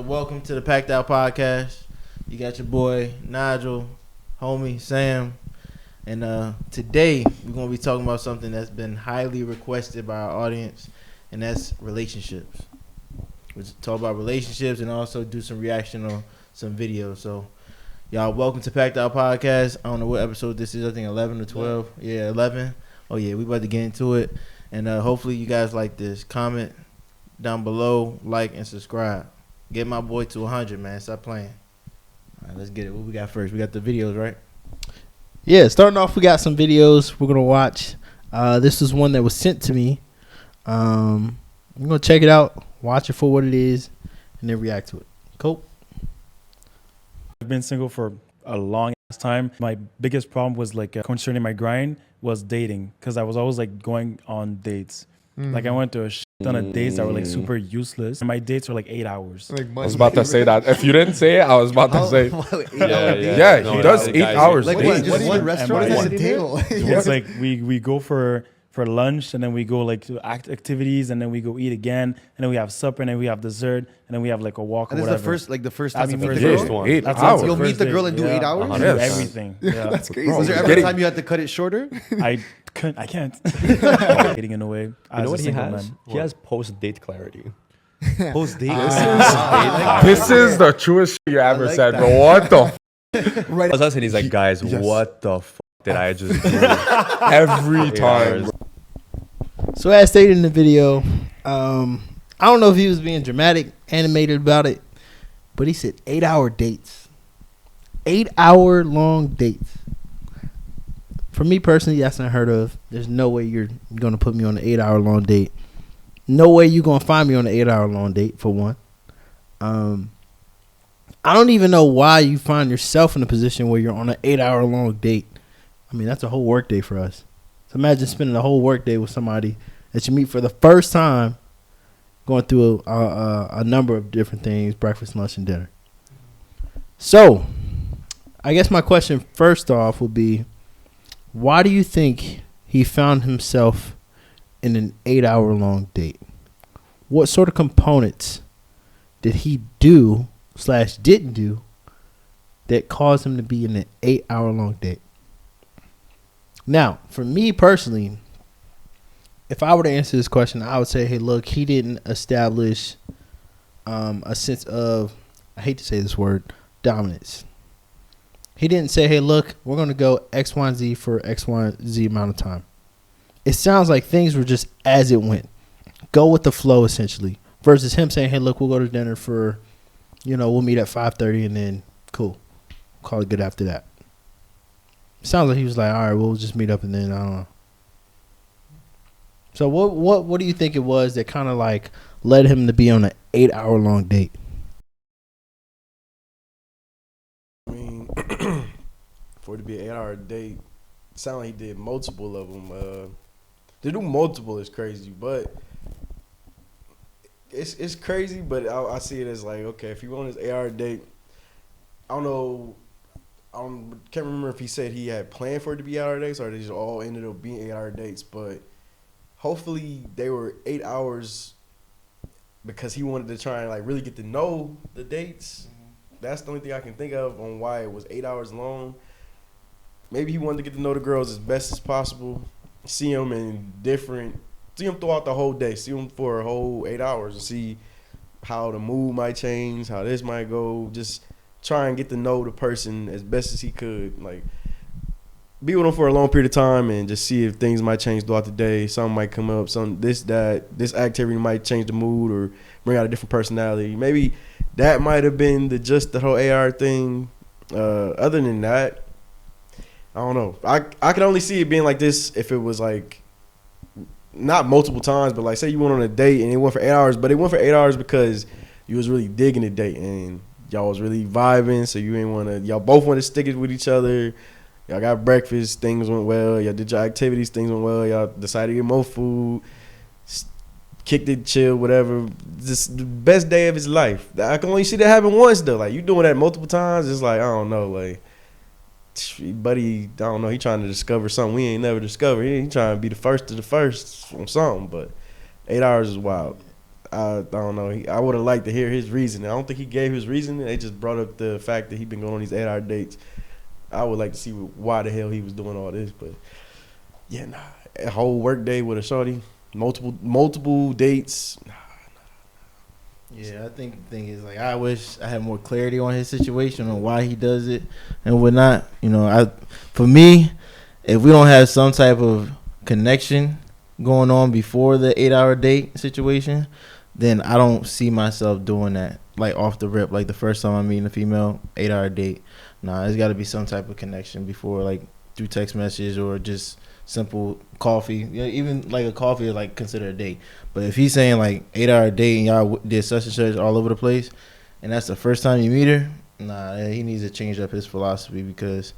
Welcome to the Packed Out Podcast. You got your boy Nigel, homie Sam, and today we're gonna be talking about something that's been highly requested by our audience, and that's relationships. We'll talk about relationships and also do some reaction on some videos. So, y'all, welcome to Packed Out Podcast. I don't know what episode this is. I think 11 or 12. Yeah, 11. Oh yeah, we about to get into it, and hopefully you guys like this. Comment down below, like, and subscribe. Get my boy to 100, man. Stop playing. All right, let's get it. What we got first? We got the videos, right? Yeah, starting off, we got some videos we're going to watch. This is one that was sent to me. I'm going to check it out, watch it for what it is, and then react to it. Cool. I've been single for a long time. My biggest problem was concerning my grind was dating, because I was always going on dates. Like I went to a ton of dates that were super useless. My dates were 8 hours. I was about to say that. If you didn't say it, I was about to say. Yeah, he does 8 hours. What dates. restaurant is a table? It's we go for lunch, and then we go to activities, and then we go eat again, and then we have supper, and then we have dessert, and then we have a walk or And whatever. this is the first time That's you the meet the first girl? one. 8 That's hours. You'll the meet first the date. girl and do 8 hours? I do Yes. everything. Yeah. That's crazy. Bro, Was there ever a time you had to cut it shorter? I can't. Getting in a way. You know what he has? Man. He has post-date clarity. Post-date. This is the truest shit you ever like said, that. bro. What the Right. Us and he's like, guys, what the fuck did I just do? every time. hours. So as stated in the video, I don't know if he was being dramatic, animated about it, but he said 8-hour dates. 8-hour long dates. For me personally, that's unheard of. There's no way you're going to put me on an 8-hour long date. No way you're going to find me on an 8-hour long date, for one. I don't even know why you find yourself in a position where you're on an 8-hour long date. I mean, that's a whole work day for us. So imagine spending a whole work day with somebody that you meet for the first time, going through a number of different things, breakfast, lunch, and dinner. So, I guess my question first off would be, why do you think he found himself in an 8-hour long date? What sort of components did he do/didn't do that caused him to be in an 8-hour long date? Now, for me personally, if I were to answer this question, I would say, hey, look, he didn't establish a sense of, I hate to say this word, dominance. He didn't say, hey, look, we're going to go X, Y, and Z for X, Y, and Z amount of time. It sounds like things were just as it went. Go with the flow, essentially, versus him saying, hey, look, we'll go to dinner for, we'll meet at 5:30 and then cool. Call it good after that. Sounds like he was like, all right, we'll just meet up and then I don't know. So what do you think it was that kind of led him to be on an 8-hour long date? I mean, for it to be an 8-hour date, it sounded like he did multiple of them. To do multiple is crazy, but it's crazy. But I see it as okay, if you want this 8-hour date, I don't know. I can't remember if he said he had planned for it to be 8-hour dates or they just all ended up being 8-hour dates. But hopefully they were 8 hours because he wanted to try and really get to know the dates. That's the only thing I can think of on why it was 8 hours long. Maybe he wanted to get to know the girls as best as possible. See them throughout the whole day. See them for a whole 8 hours and see how the mood might change, how this might go. Just try and get to know the person as best as he could. Be with them for a long period of time and just see if things might change throughout the day. Something might come up. This activity might change the mood or bring out a different personality. Maybe that might have been the whole AR thing. Other than that, I don't know. I could only see it being like this if it was not multiple times, but say you went on a date and it went for 8 hours, but it went for 8 hours because you was really digging the date and y'all was really vibing, so y'all both want to stick it with each other. Y'all got breakfast, things went well. Y'all did your activities, things went well. Y'all decided to get more food, kicked it, chill, whatever. Just the best day of his life. I can only see that happen once though. You doing that multiple times, it's I don't know, buddy, I don't know, he trying to discover something we ain't never discovered. He trying to be the first on something, but 8 hours is wild. I don't know. I would have liked to hear his reasoning. I don't think he gave his reasoning. They just brought up the fact that he been going on these 8-hour dates. I would like to see why the hell he was doing all this, but yeah, nah. A whole work day with a shorty, multiple dates. Yeah, I think the thing is, like, I wish I had more clarity on his situation, on why he does it and whatnot. You know, for me, if we don't have some type of connection going on before the 8-hour date situation, then I don't see myself doing that, like, off the rip. Like, the first time I'm meeting a female, 8-hour date. Nah, there's got to be some type of connection before, like, through text message or just simple coffee. Yeah, even, like, a coffee is, like, considered a date. But if he's saying, like, 8-hour date and y'all did such and such all over the place, and that's the first time you meet her, nah, he needs to change up his philosophy, because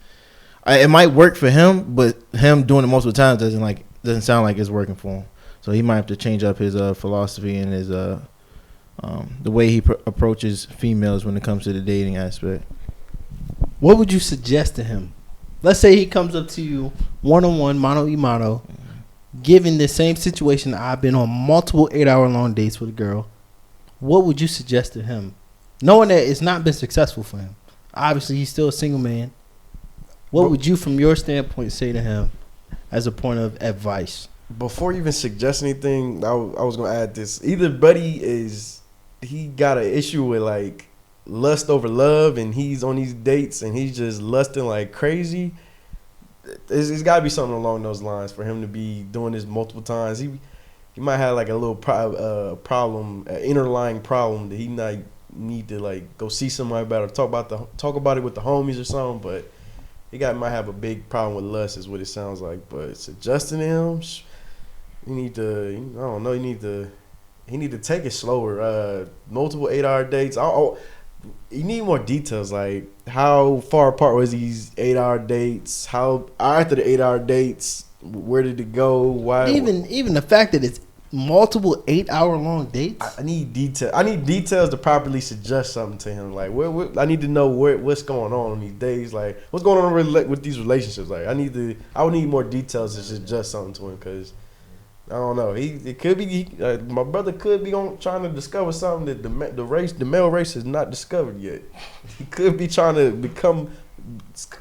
it might work for him, but him doing it multiple times doesn't sound like it's working for him. So he might have to change up his philosophy and his the way he approaches females when it comes to the dating aspect. What would you suggest to him? Let's say he comes up to you one-on-one, mano-y-mano, given the same situation that I've been on multiple 8-hour long dates with a girl. What would you suggest to him? Knowing that it's not been successful for him. Obviously, he's still a single man. What would you, from your standpoint, say to him as a point of advice? Before you even suggest anything, I was going to add this. Either Buddy he got an issue with, like, lust over love, and he's on these dates and he's just lusting like crazy. It's got to be something along those lines for him to be doing this multiple times. He might have, like, a little problem, an underlying problem that he might need to, like, go see somebody about or talk about it with the homies or something. But he might have a big problem with lust, is what it sounds like. But suggesting him, you need to, I don't know, he need to take it slower. Multiple 8-hour dates. You need more details, like how far apart was these 8-hour dates? How after the 8-hour dates, where did it go? Why? Even the fact that it's multiple 8-hour long dates. I need detail. I need details to properly suggest something to him. Like I need to know what's going on these days. Like what's going on with these relationships. Like I would need more details to suggest something to him, because I don't know. It could be my brother could be trying to discover something that the male race has not discovered yet. He could be trying to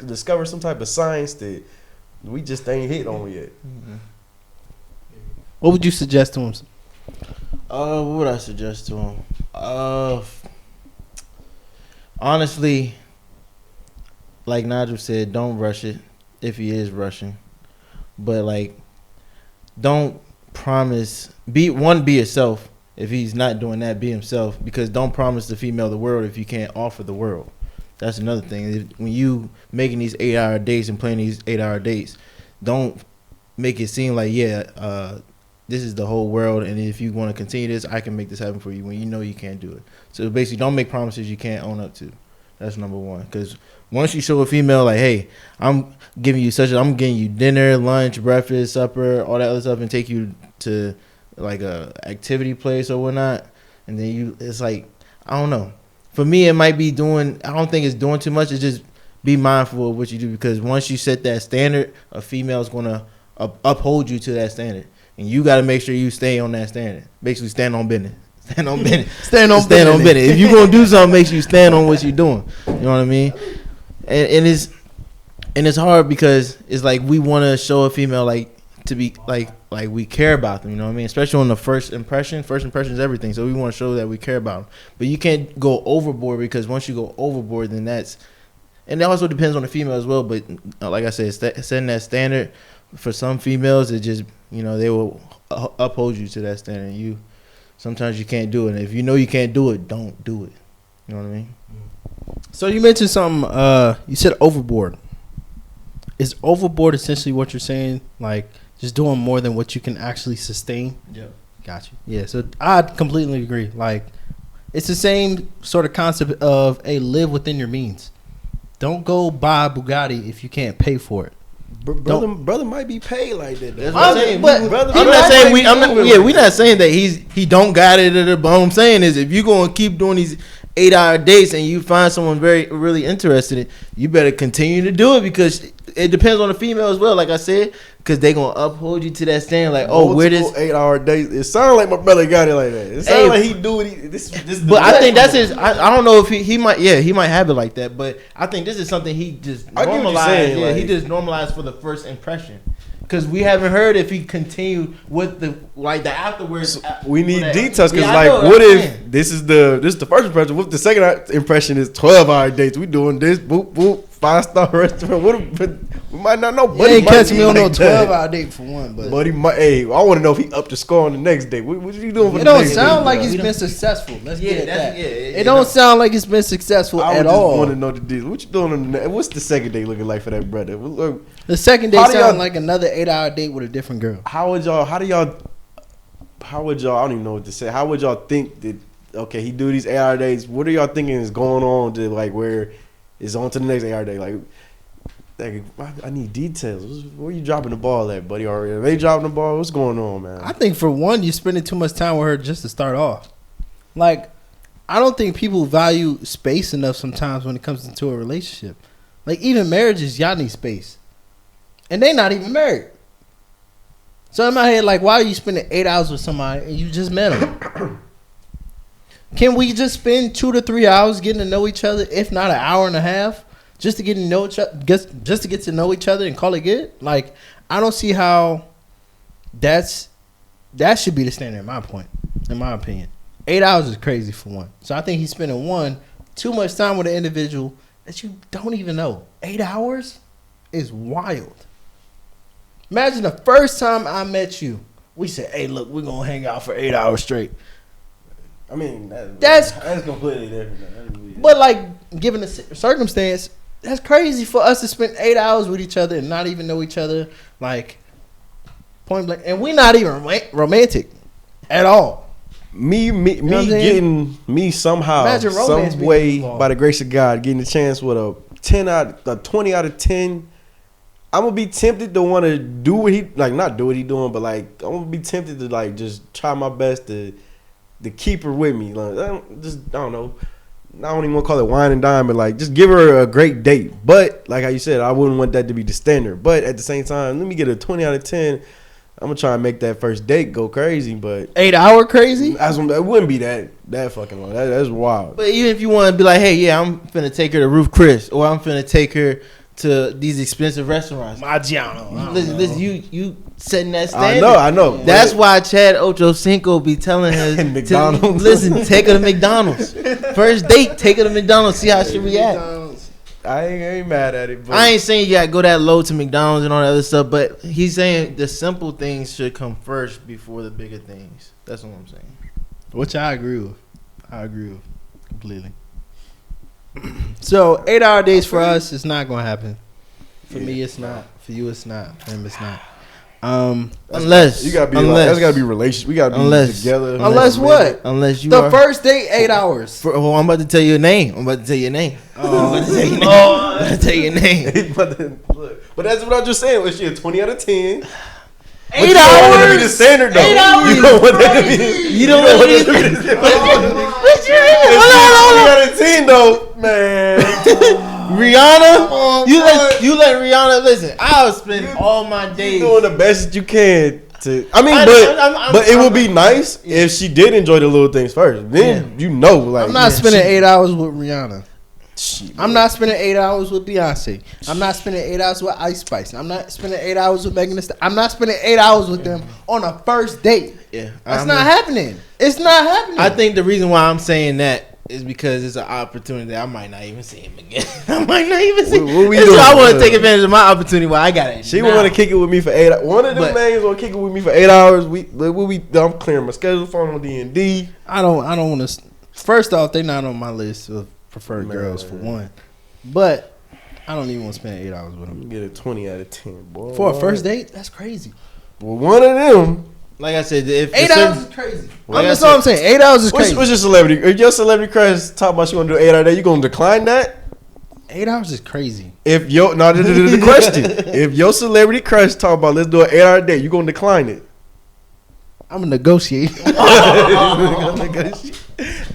discover some type of science that we just ain't hit on yet. Mm-hmm. What would you suggest to him? What would I suggest to him? Honestly, like Nigel said, don't rush it if he is rushing, but, like, don't promise. Be yourself. If he's not doing that, be himself, because don't promise the female the world if you can't offer the world. That's another thing. When you making these 8-hour dates and playing these 8-hour dates, don't make it seem like this is the whole world, and if you want to continue this, I can make this happen for you, when you know you can't do it. So basically, don't make promises you can't own up to. That's number one. Because once you show a female, like, hey, I'm getting you dinner, lunch, breakfast, supper, all that other stuff, and take you to, like, a activity place or whatnot, and then it's like, I don't know. For me, it might be I don't think it's doing too much. It's just be mindful of what you do, because once you set that standard, a female is going to uphold you to that standard, and you got to make sure you stay on that standard. Basically, stand on business. Stand on business. stand on business. If you're gonna do something, make sure you stand on what you're doing. You know what I mean? And it's hard, because it's like we want to show a female, like, to be like we care about them. You know what I mean? Especially on the first impression. First impression is everything. So we want to show that we care about them. But you can't go overboard, because once you go overboard, then and it also depends on the female as well. But like I said, setting that standard for some females, it just, they will uphold you to that standard. Sometimes you can't do it. And if you know you can't do it, don't do it. You know what I mean? So you mentioned something. You said overboard. Is overboard essentially what you're saying? Like, just doing more than what you can actually sustain? Yeah. Got you. Yeah, so I completely agree. Like, it's the same sort of concept of, live within your means. Don't go buy a Bugatti if you can't pay for it. Brother might be paid like that. Though. That's what I'm saying. We're not saying that he don't got it. But what I'm saying is, if you're gonna keep doing these 8-hour dates and you find someone really interested in, you better continue to do it because it depends on the female as well. Like I said, because they gonna uphold you to that standard. Like, oh, where this 8-hour dates? It sounds like my brother got it like that. It sounds like he do what he. This but I think that's his. I don't know if he might. Yeah, he might have it like that. But I think this is something he just I get what you're normalized. saying, Yeah, like- he just normalized for the first impression. Because we haven't heard if he continued with the afterwards. We need that- details because Yeah, I know, what I'm if saying. this is the first impression? What if the second impression is 12-hour dates? We doing this, boop boop, 5-star restaurant. What if, but we might not know. You Buddy ain't might catch be me on no like that. 12-hour date for one, but Buddy might. Hey, I want to know if he upped the score on the next day. What you doing for it the don't next sound day, like bro? he's been successful. Let's Yeah, get at that's- that. yeah, It don't sound like it's been successful I at would all. just want to know the deal. What you doing on the what's the second day looking like for that brother? Look, The second day How do y'all- sound like another 8-hour date with a different girl. how would y'all? I don't even know what to say. How would y'all think that? Okay, he do these 8-hour days. What are y'all thinking is going on to like where it's on to the next 8-hour day? Like, I need details. Where you dropping the ball at, buddy? Or are they dropping the ball? What's going on, man? I think for one, you're spending too much time with her just to start off. Like, I don't think people value space enough sometimes when it comes into a relationship. Like, even marriages, y'all need space. And they not even married. So in my head, like, why are you spending 8 hours with somebody and you just met them? Can we just spend 2 to 3 hours getting to know each other, if not an hour and a half, just to get to know each other, just to get to know each other and call it good? Like, I don't see how that should be the standard. In my opinion, 8 hours is crazy for one. So I think he's spending too much time with an individual that you don't even know. 8 hours is wild. Imagine the first time I met you, we said, "Hey, look, we're gonna hang out for 8 hours straight." I mean, That's completely different. But like, given the circumstance, that's crazy for us to spend 8 hours with each other and not even know each other, like point blank. And we're not even romantic at all. Me what I'm saying? getting me somehow, Imagine romance some being way, involved. by the grace of God, getting a chance with a 20 out of 10. I'm gonna be tempted to want to do what he not do what he doing, but like I'm gonna be tempted to like just try my best to keep her with me. Like I don't know. I don't even want to call it wine and dine, but like just give her a great date. But like how you said, I wouldn't want that to be the standard. But at the same time, let me get a 20 out of 10. I'm gonna try and make that first date go crazy, but 8 hour crazy. it wouldn't be that fucking long. That's wild. But even if you want to be like, hey, yeah, I'm finna take her to Roof Chris, or I'm finna take her to these expensive restaurants. Maggiano. Listen, you setting that standard. I know. That's why Chad Ochocinco be telling her McDonald's. listen, take her to McDonald's. First date, take her to McDonald's, see how she react. I ain't mad at it. But I ain't saying you gotta go that low to McDonald's and all that other stuff, but he's saying the simple things should come first before the bigger things. That's what I'm saying. Which I agree with. Completely. So 8 hour days for us, it's not gonna happen. For me, it's not. For you, it's not. For him, it's not. Unless you gotta be that's gotta be relationship. We gotta be together. Unless what? Unless you The are. first date, 8 hours. I'm about to tell you a name. I'm about to tell you a name. Oh. I'm about to tell you a name. I'm about to tell you a name. but that's what I was just saying. Was she a 20 out of 10? 8 You don't want that to be the hours. standard though. 8 hours. You don't want that to be. You don't want that to be the standard. Hold on. 20 out of 10 though, man. Rihanna, you let Rihanna listen. I'll spend all my days. Doing the best that you can to. I mean, I'm- but it would be nice if she did enjoy the little things first. Then you know, like I'm not spending 8 hours with Rihanna. I'm not spending 8 hours with Beyonce. I'm not spending 8 hours with Ice Spice. I'm not spending 8 hours with Megan Thee Stallion. I'm not spending 8 hours with them on a first date. Yeah, That's not happening. It's not happening. I think the reason why I'm saying that is because it's an opportunity I might not even see him again. I might not even see. What we So doing? I want to take advantage of my opportunity while I got it. She now. want to kick it with me for 8 hours. One of them But- names want to kick it with me for 8 hours. I'm clearing my schedule, phone on D&D. I don't want to. First off, they're not on my list of preferred girls for one. But I don't even want to spend 8 hours with them. Get a 20 out of 10, boy. For a first date, that's crazy. Well, one of them. Like I said, if 8 hours is crazy. Like That's I all I'm saying. 8 hours is What's crazy. your celebrity? If your celebrity crush talk about you want to do 8 hour day, you gonna decline that? 8 hours is crazy. If your the question, if your celebrity crush talk about let's do an 8 hour day, you gonna decline it? I'm gonna negotiate.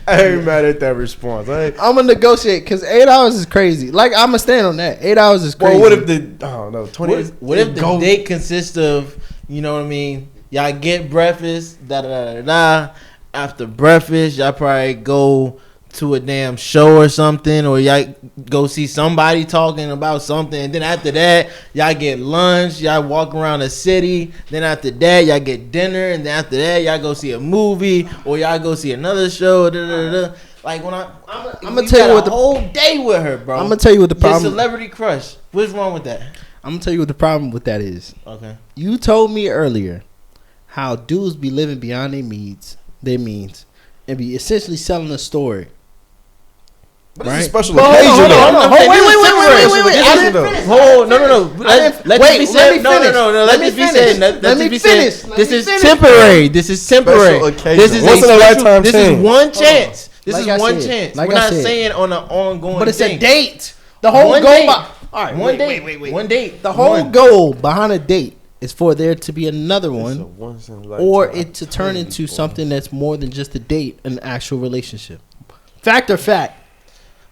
I ain't mad at that response. I'm gonna negotiate because 8 hours is crazy. Like I'm gonna stand on that. 8 hours is crazy. Well, what if I don't know, 20? What if the date consists of, you know what I mean? Y'all get breakfast, da da da da. After breakfast, y'all probably go to a damn show or something, or y'all go see somebody talking about something, and then after that, y'all get lunch, y'all walk around the city, then after that, y'all get dinner, and then after that, y'all go see a movie, or y'all go see another show, da da da. Like when I'm gonna tell you what the whole day with her, bro. I'm gonna tell you what the problem. Your celebrity crush. What's wrong with that? I'm gonna tell you what the problem with that is. Okay. You told me earlier how dudes be living beyond their means, and be essentially selling a story. But right? it's a special Hold occasion. on. Wait. I didn't finish. No. Let me finish. Let me finish. This is temporary. This is temporary. Special occasion. This is Once in a lifetime This change. is one chance. This Like is I one said, chance. like We're I not said. saying on an ongoing. But it's thing. a date. The whole One goal. date. All right, One wait. date. One date. The whole One. goal behind a date is for there to be another one, Once in a lifetime. or it to turn into something that's more than just a date, an actual relationship. Fact or fact?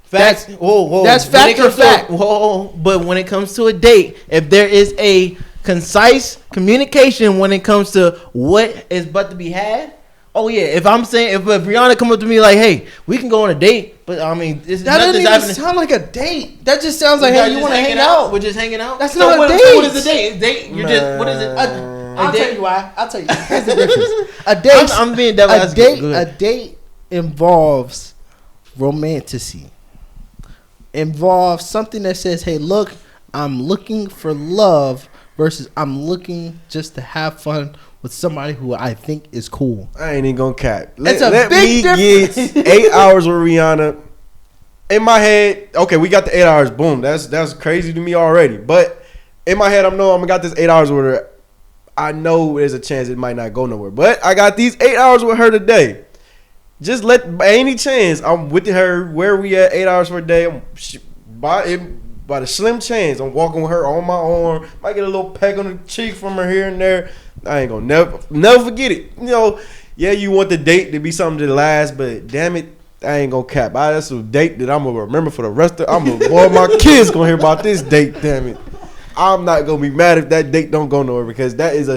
Facts. Whoa. That's fact or fact. But when it comes to a date, if there is a concise communication when it comes to what is about to be had. Oh yeah, if I'm saying if Brianna come up to me like, hey, we can go on a date, but I mean, this That doesn't nothing's even sound like a date. That just sounds like, Y'all hey, you just want to hanging hang out? We're just hanging out. That's So not a what- date. So what is a date? A date? You just what is it? I'll tell you why. I'll tell you. Here's the difference. A date. I'm being devil A advocate. date. Go A ahead. date involves romanticy. Involves something that says, "Hey, look, I'm looking for love," versus I'm looking just to have fun with somebody who I think is cool. I ain't even gonna cap. It's a Let big me difference. get 8 hours with Rihanna. In my head, okay, we got the 8 hours. Boom, that's crazy to me already. But in my head, I'm got this 8 hours with her. I know there's a chance it might not go nowhere, but I got these 8 hours with her today. Just by any chance I'm with her where we at 8 hours per day. By the slim chance I'm walking with her on my arm. Might get a little peck on the cheek from her here and there. I ain't gonna never forget it. You know, yeah, you want the date to be something to last, but damn it, I ain't gonna cap. That's a date that I'm gonna remember for the rest of. My kids gonna hear about this date. Damn it, I'm not gonna be mad if that date don't go nowhere because that is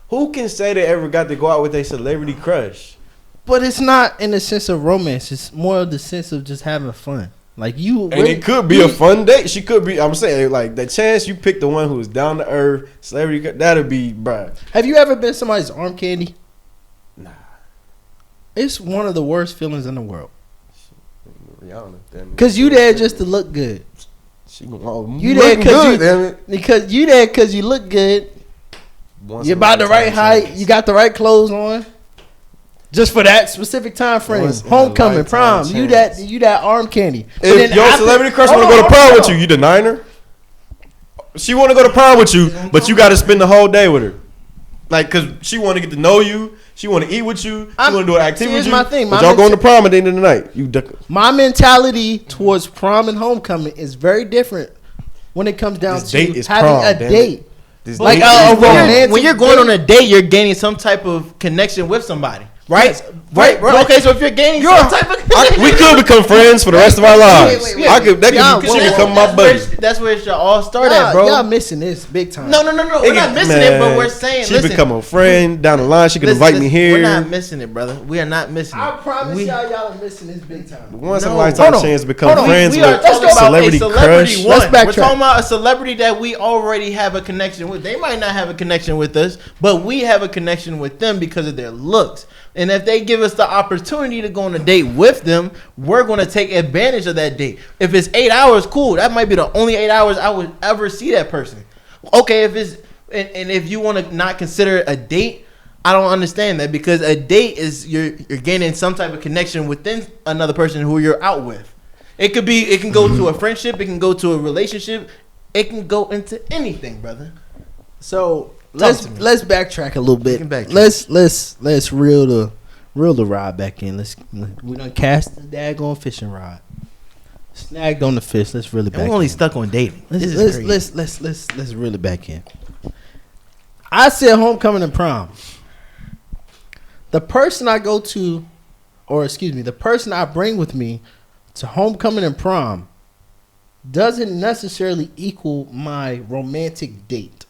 who can say they ever got to go out with a celebrity crush? But it's not in the sense of romance. It's more of the sense of just having fun. Like you, And it could be a fun date. She could be. I'm saying like the chance you pick the one who's down to earth, celebrity. That'll be, bruh. Have you ever been somebody's arm candy? Nah. It's one of the worst feelings in the world. Rihanna, Cause you there just to look good. She gonna You there good, damn it. because you there because you look good. You're about the right height. You got the right clothes on. Just for that specific time frame, Once in a homecoming, lifetime prom, chance. you that arm candy. But If then your after- celebrity crush Hold want to go on, to prom hold with on. you denying her? She want to go to prom with you, but you got to spend the whole day with her. Like, cause she want to get to know you. She want to eat with you. She want to do an activity here's with you. my thing. But My y'all going to prom at the end of the night. My mentality towards prom and homecoming is very different when it comes down This to date is having prom, a damn it. date. This Like date a is prom. romantic when you're going date. on a date, you're gaining some type of connection with somebody, right? Yes. Right. Right. Okay, so if you're gaining some type of We could become friends for the rest of our lives. wait. I could. That Y'all, could she whoa, become my buddy. That's where it should all start Y'all, at, bro. y'all missing this big time. No. We're not missing it, but we're saying, she listen. become a friend down the line. She can listen, invite me listen, here. We're not missing it, brother. We are not missing it. I promise We- y'all are missing this big time. Once in a No. lifetime Hold on. chance to become Hold on. friends we are with talking a about celebrity a celebrity crush. one. Let's backtrack. We're talking about a celebrity that we already have a connection with. They might not have a connection with us, but we have a connection with them because of their looks. And if they give us the opportunity to go on a date with them, we're going to take advantage of that date. If it's 8 hours, cool. That might be the only 8 hours I would ever see that person. Okay, if it's and if you want to not consider it a date, I don't understand that because a date is you're gaining some type of connection within another person who you're out with. It can go to a friendship, it can go to a relationship, it can go into anything, brother. So Talk to me. let's backtrack a little bit. We can backtrack. Let's reel the rod back in. We done cast the daggone fishing rod. Snagged on the fish. Let's really back And we're only in. stuck on dating. This is crazy. Let's really back in. I said homecoming and prom. The person I go to the person I bring with me to homecoming and prom doesn't necessarily equal my romantic date.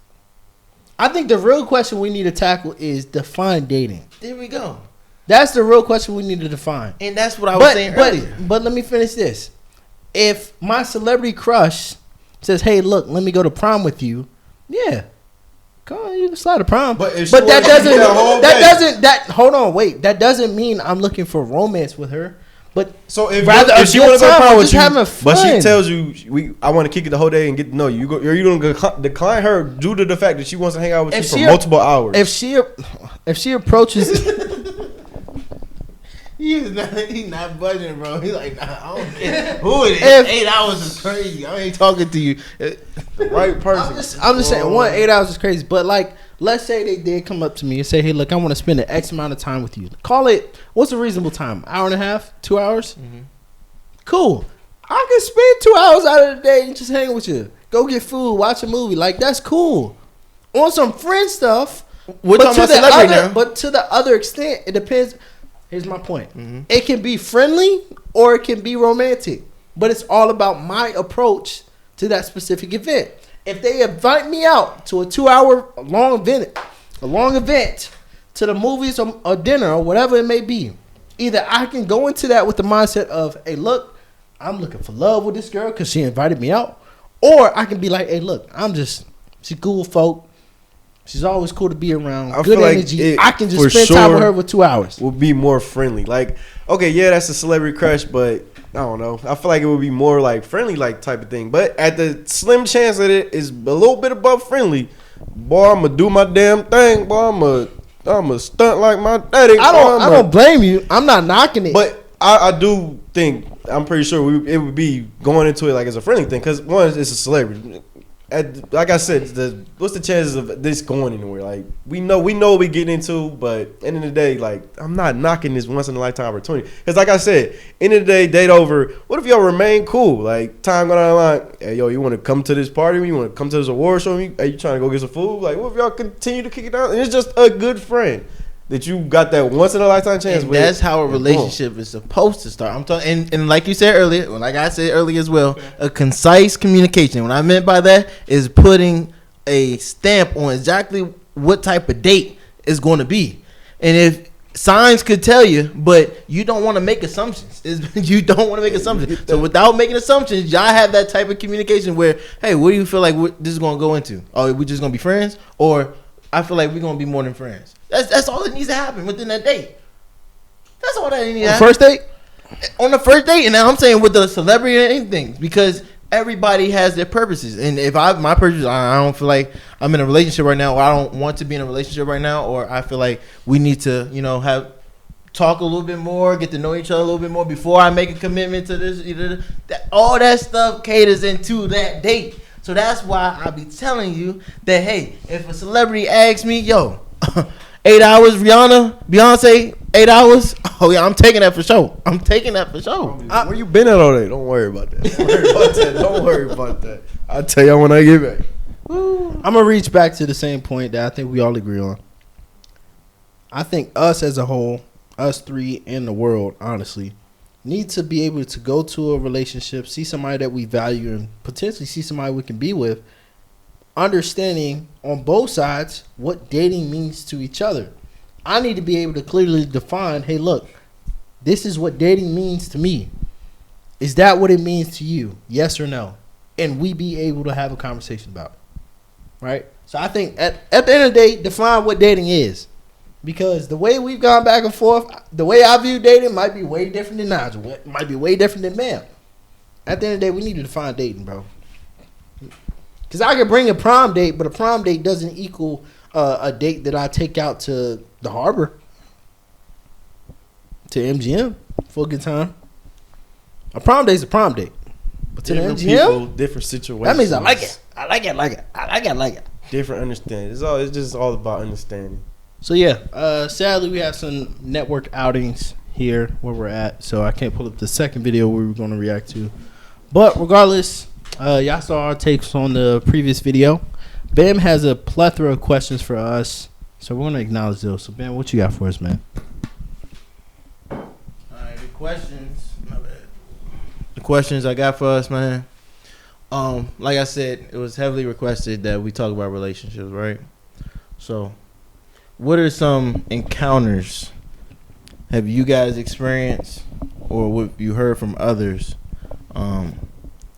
I think the real question we need to tackle is define dating. There we go. That's the real question we need to define. And that's what I was saying earlier. But let me finish this. If my celebrity crush says, "Hey, look, let me go to prom with you," yeah, come on, you can slide to prom. But if that doesn't. Hold on, wait. That doesn't mean I'm looking for romance with her. But So if she want to go to prom with just you, having but she fun. tells you, I want to kick it the whole day and get to know you. You gonna decline her due to the fact that she wants to hang out with you for multiple hours. If she approaches. He's not budging, bro. He's like, nah, I don't care who it is. 8 hours is crazy. I ain't talking to you. The right person. I'm just saying, 8 hours is crazy. But like, let's say they did come up to me and say, "Hey, look, I want to spend an X amount of time with you." Call it, what's a reasonable time? Hour and a half? 2 hours? Mm-hmm. Cool. I can spend 2 hours out of the day and just hang with you. Go get food, watch a movie. Like, that's cool. On some friend stuff. We're talking about celebrity now. But to the other extent, it depends. Here's my point. Mm-hmm. It can be friendly or it can be romantic. But it's all about my approach to that specific event. If they invite me out to a 2 hour long event to the movies or dinner or whatever it may be, either I can go into that with the mindset of, "Hey, look, I'm looking for love with this girl because she invited me out," or I can be like, "Hey, look, she's cool folk. She's always cool to be around. Good energy. I can just spend time with her for 2 hours." Will be more friendly. Like, okay, yeah, that's a celebrity crush, but I don't know. I feel like it would be more like friendly, like type of thing. But at the slim chance that it is a little bit above friendly, boy, I'm gonna do my damn thing. Boy, I'm a stunt like my daddy. I don't blame you. I'm not knocking it. But I do think, I'm pretty sure it would be going into it like as a friendly thing, because one, it's a celebrity. Like I said, what's the chances of this going anywhere? Like, we know what we getting into, but end of the day, like, I'm not knocking this once in a lifetime opportunity. Because like I said, end of the day, date over. What if y'all remain cool? Like, time going down the line, "Hey, yo, you want to come to this party? You want to come to this award show? Hey, you trying to go get some food?" Like, what if y'all continue to kick it down? And it's just a good friend that you got that once in a lifetime chance And with. that's how a relationship is supposed to start. I'm talking, and like you said earlier, like I said earlier as well, a concise communication. What I meant by that is putting a stamp on exactly what type of date is going to be. And if signs could tell you, but you don't want to make assumptions. You don't want to make assumptions. So without making assumptions, y'all have that type of communication where, "Hey, what do you feel like this is going to go into? Oh, we just going to be friends? Or I feel like we're going to be more than friends." That's all that needs to happen within that date. That's all that needs to happen. First date? On the first date, and now I'm saying with the celebrity and anything, because everybody has their purposes. And if my purpose, I don't feel like I'm in a relationship right now, or I don't want to be in a relationship right now, or I feel like we need to, talk a little bit more, get to know each other a little bit more before I make a commitment to this. All that stuff caters into that date. So that's why I be telling you that, hey, if a celebrity asks me, "Yo, 8 hours, Beyonce, 8 hours. Oh yeah, I'm taking that for sure. Where you been at all day? Don't worry about that. Don't worry about that. I'll tell y'all when I get back. I'm gonna reach back to the same point that I think we all agree on. I think us as a whole, us three in the world, honestly, need to be able to go to a relationship, see somebody that we value, and potentially see somebody we can be with, understanding on both sides what dating means to each other. I need to be able to clearly define, "Hey, look, this is what dating means to me. Is that what it means to you? Yes or no?" And we be able to have a conversation about it. Right? So I think at the end of the day, define what dating is. Because the way we've gone back and forth, the way I view dating might be way different than Nigel. It might be way different than Bam. At the end of the day, we need to define dating, bro. Because I could bring a prom date, but a prom date doesn't equal a date that I take out to the harbor, to MGM for a good time. A prom date's a prom date. But to Different the MGM, people, different situations. that means I like it. I like it. Different understanding. It's just all about understanding. So yeah, sadly we have some network outings here where we're at, so I can't pull up the second video we were going to react to. But regardless, y'all saw our takes on the previous video. Bam has a plethora of questions for us, so we're going to acknowledge those. So Bam, what you got for us, man? All The questions I got for us, man. Like I said, it was heavily requested that we talk about relationships, right? So, what are some encounters have you guys experienced, or what you heard from others, on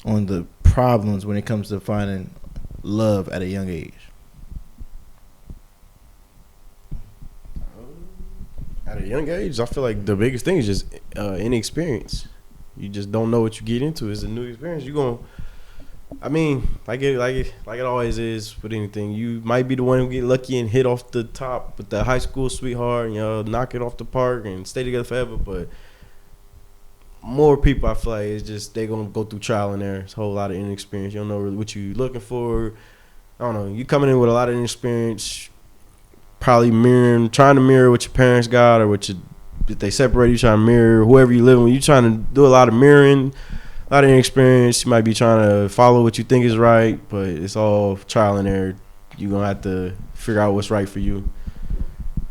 the problems when it comes to finding love at a young age? At a young age, I feel like the biggest thing is just inexperience. You just don't know what you get into. It's a new experience. You gonna, I mean, like it always is with anything. You might be the one who get lucky and hit off the top with the high school sweetheart, knock it off the park and stay together forever. But more people, I feel like it's just they gonna go through trial and error. It's a whole lot of inexperience. You don't know really what you looking for. I don't know. You coming in with a lot of inexperience. Probably trying to mirror what your parents got, or if they separate, you trying to mirror whoever you live with. You trying to do a lot of mirroring, a lot of inexperience. You might be trying to follow what you think is right, but it's all trial and error. You're gonna have to figure out what's right for you.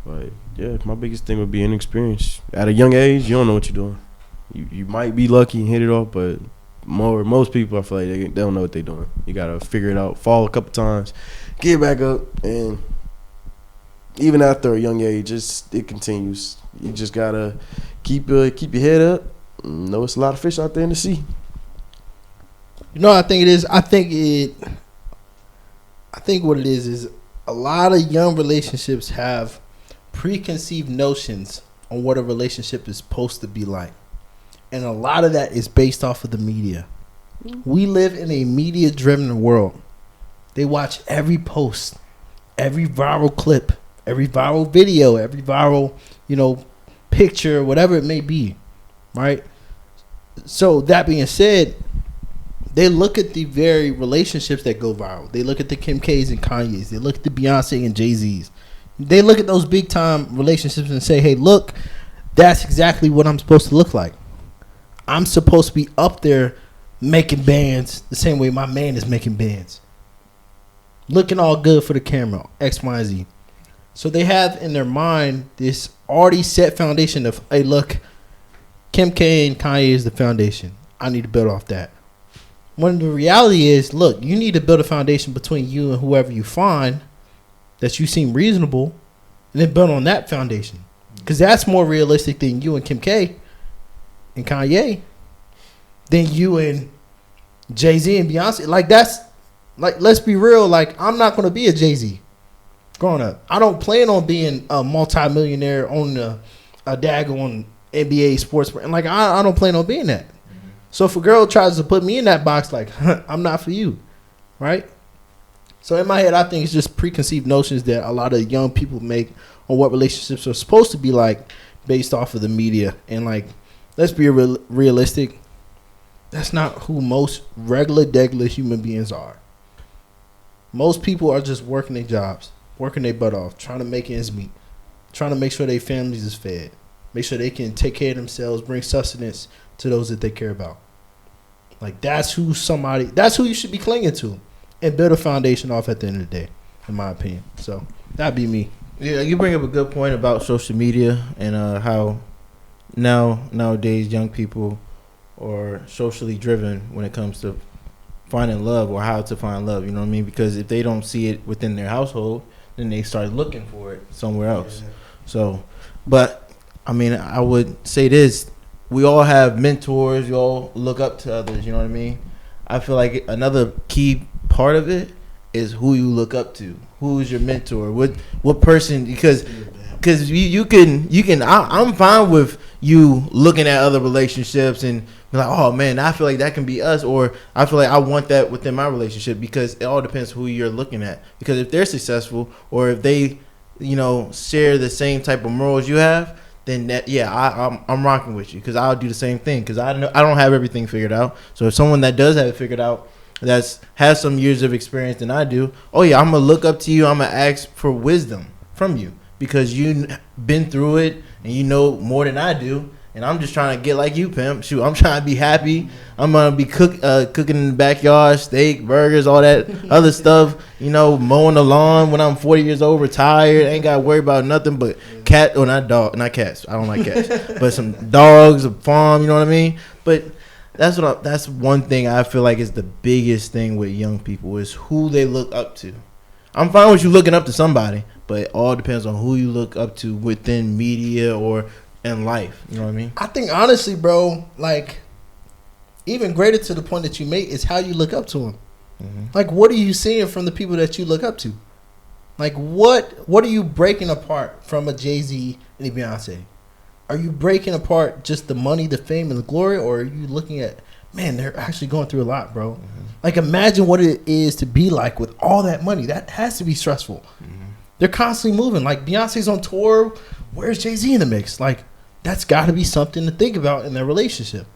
But yeah, my biggest thing would be inexperience. At a young age, you don't know what you're doing. You might be lucky and hit it off, but most people, I feel like they don't know what they're doing. You gotta figure it out, fall a couple times, get back up, and even after a young age, it continues. You just gotta keep your head up. Know it's a lot of fish out there in the sea. I think it is. I think what it is a lot of young relationships have preconceived notions on what a relationship is supposed to be like, and a lot of that is based off of the media. We live in a media-driven world. They watch every post, every viral clip, every viral video, every viral, picture, whatever it may be, right? So that being said, they look at the very relationships that go viral. They look at the Kim K's and Kanye's. They look at the Beyonce and Jay-Z's. They look at those big time relationships and say, hey, look, that's exactly what I'm supposed to look like. I'm supposed to be up there making bands the same way my man is making bands. Looking all good for the camera, X, Y, and Z. So they have in their mind this already set foundation of, hey, look, Kim K and Kanye is the foundation. I need to build off that. When the reality is, look, you need to build a foundation between you and whoever you find that you seem reasonable, and then build on that foundation. Because that's more realistic than you and Kim K and Kanye, than you and Jay-Z and Beyonce. Let's be real. I'm not going to be a Jay-Z. Growing up, I don't plan on being a multi-millionaire owning a daggone NBA sports brand. I don't plan on being that. Mm-hmm. So if a girl tries to put me in that box, I'm not for you, right? So in my head, I think it's just preconceived notions that a lot of young people make on what relationships are supposed to be like based off of the media. And let's be realistic. That's not who most regular human beings are. Most people are just working their jobs, working their butt off, trying to make ends meet, trying to make sure their families is fed, make sure they can take care of themselves, bring sustenance to those that they care about. That's who you should be clinging to and build a foundation off at the end of the day, in my opinion. So that'd be me. Yeah, you bring up a good point about social media and how nowadays young people are socially driven when it comes to finding love or how to find love. You know what I mean? Because if they don't see it within their household, then they start looking for it somewhere else. Yeah. So, but I mean, I would say this: we all have mentors. We all look up to others. You know what I mean? I feel like another key part of it is who you look up to. Who is your mentor? What person? Because you can. I'm fine with you looking at other relationships and be like, oh man, I feel like that can be us, or I feel like I want that within my relationship, because it all depends who you're looking at. Because if they're successful, or if they, share the same type of morals you have, then I'm rocking with you, because I'll do the same thing, because I don't have everything figured out. So if someone that does have it figured out, has some years of experience than I do, oh yeah, I'm gonna look up to you. I'm gonna ask for wisdom from you, because you've been through it and you know more than I do. And I'm just trying to get like you, pimp. Shoot, I'm trying to be happy. I'm gonna be cooking in the backyard, steak, burgers, all that other stuff. Mowing the lawn when I'm 40 years old, retired. Ain't got to worry about nothing but cat or not cats. I don't like cats, but some dogs, a farm. You know what I mean? But that's one thing I feel like is the biggest thing with young people is who they look up to. I'm fine with you looking up to somebody, but it all depends on who you look up to within media or in life. You know what I mean? I think honestly, bro, like even greater to the point that you make is how you look up to them. Mm-hmm. Like, what are you seeing from the people that you look up to? Like, what are you breaking apart from a Jay-Z and a Beyonce? Are you breaking apart just the money, the fame, and the glory, or are you looking at, man, they're actually going through a lot, bro? Mm-hmm. Like, imagine what it is to be like with all that money. That has to be stressful. Mm-hmm. They're constantly moving. Like, Beyonce's on tour. Where's Jay-Z in the mix? Like, that's got to be something to think about in their relationship. Mm-hmm.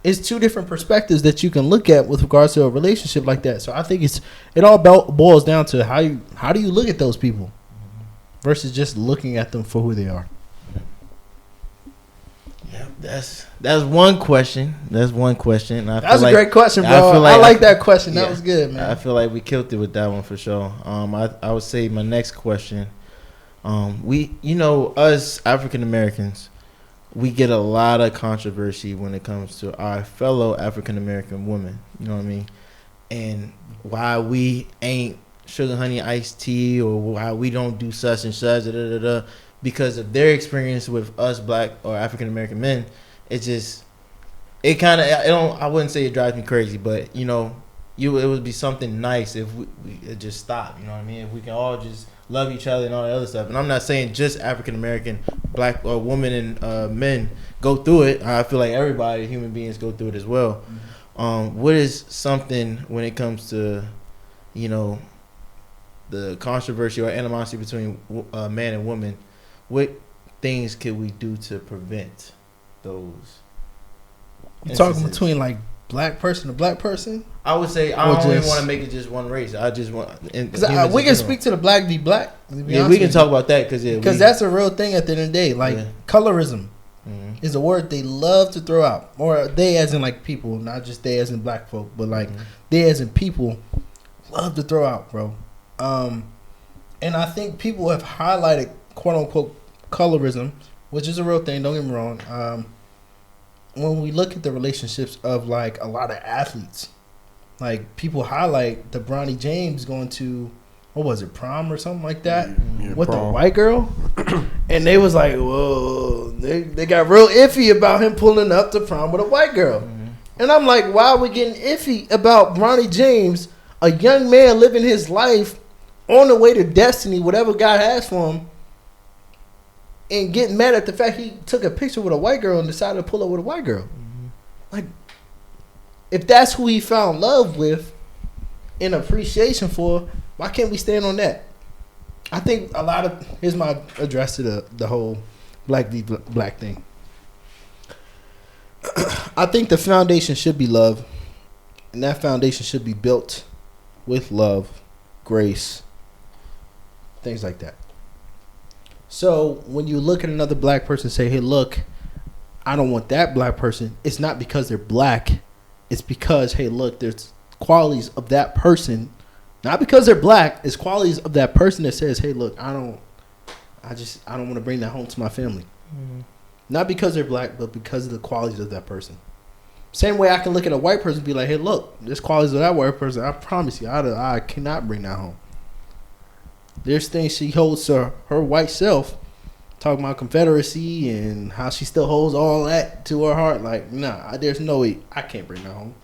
It's two different perspectives that you can look at with regards to a relationship like that. So I think it all boils down to how do you look at those people versus just looking at them for who they are. Yeah, that's one question. That's one question. That's a great question, bro. I like that question. That was good, man. I feel like we killed it with that one for sure. I would say my next question. Us African Americans, we get a lot of controversy when it comes to our fellow African American women. You know what I mean? And why we ain't sugar honey iced tea, or why we don't do such and such, because of their experience with us black or African American men. I wouldn't say it drives me crazy, but it would be something nice if we it just stopped. You know what I mean? If we can all just love each other and all that other stuff. And I'm not saying just African American black or women and men go through it. I feel like everybody, human beings, go through it as well. Mm-hmm. What is something when it comes to the controversy or animosity between man and woman? What things could we do to prevent those? You talking between like black person to black person? I would say I don't even want to make it just one race. I just want because we can speak to the black v black. Yeah, we can talk about that because that's a real thing at the end of the day. Like colorism is a word they love to throw out, or they as in like people, not just they as in black folk, but like they as in people love to throw out, bro. And I think people have highlighted quote unquote colorism, which is a real thing. Don't get me wrong. When we look at the relationships of like a lot of athletes, like people highlight the Bronny James going to, what was it, prom or something like that, with a white girl, and they was like, whoa, they got real iffy about him pulling up to prom with a white girl, and I'm like, why are we getting iffy about Bronny James, a young man living his life on the way to destiny, whatever God has for him, and getting mad at the fact he took a picture with a white girl and decided to pull up with a white girl? Mm-hmm. Like, if that's who he found love with and appreciation for, why can't we stand on that? I think here's my address to the whole black v black thing. I think the foundation should be love, and that foundation should be built with love, grace, things like that. So when you look at another black person and say, hey, look, I don't want that black person, it's not because they're black. It's because, hey, look, there's qualities of that person, not because they're black, it's qualities of that person that says, hey, look, I don't want to bring that home to my family. Mm-hmm. Not because they're black, but because of the qualities of that person. Same way I can look at a white person and be like, hey, look, there's qualities of that white person. I promise you, I cannot bring that home. There's things she holds to her white self, talking about Confederacy and how she still holds all that to her heart. Like, nah, there's no way I can't bring that home,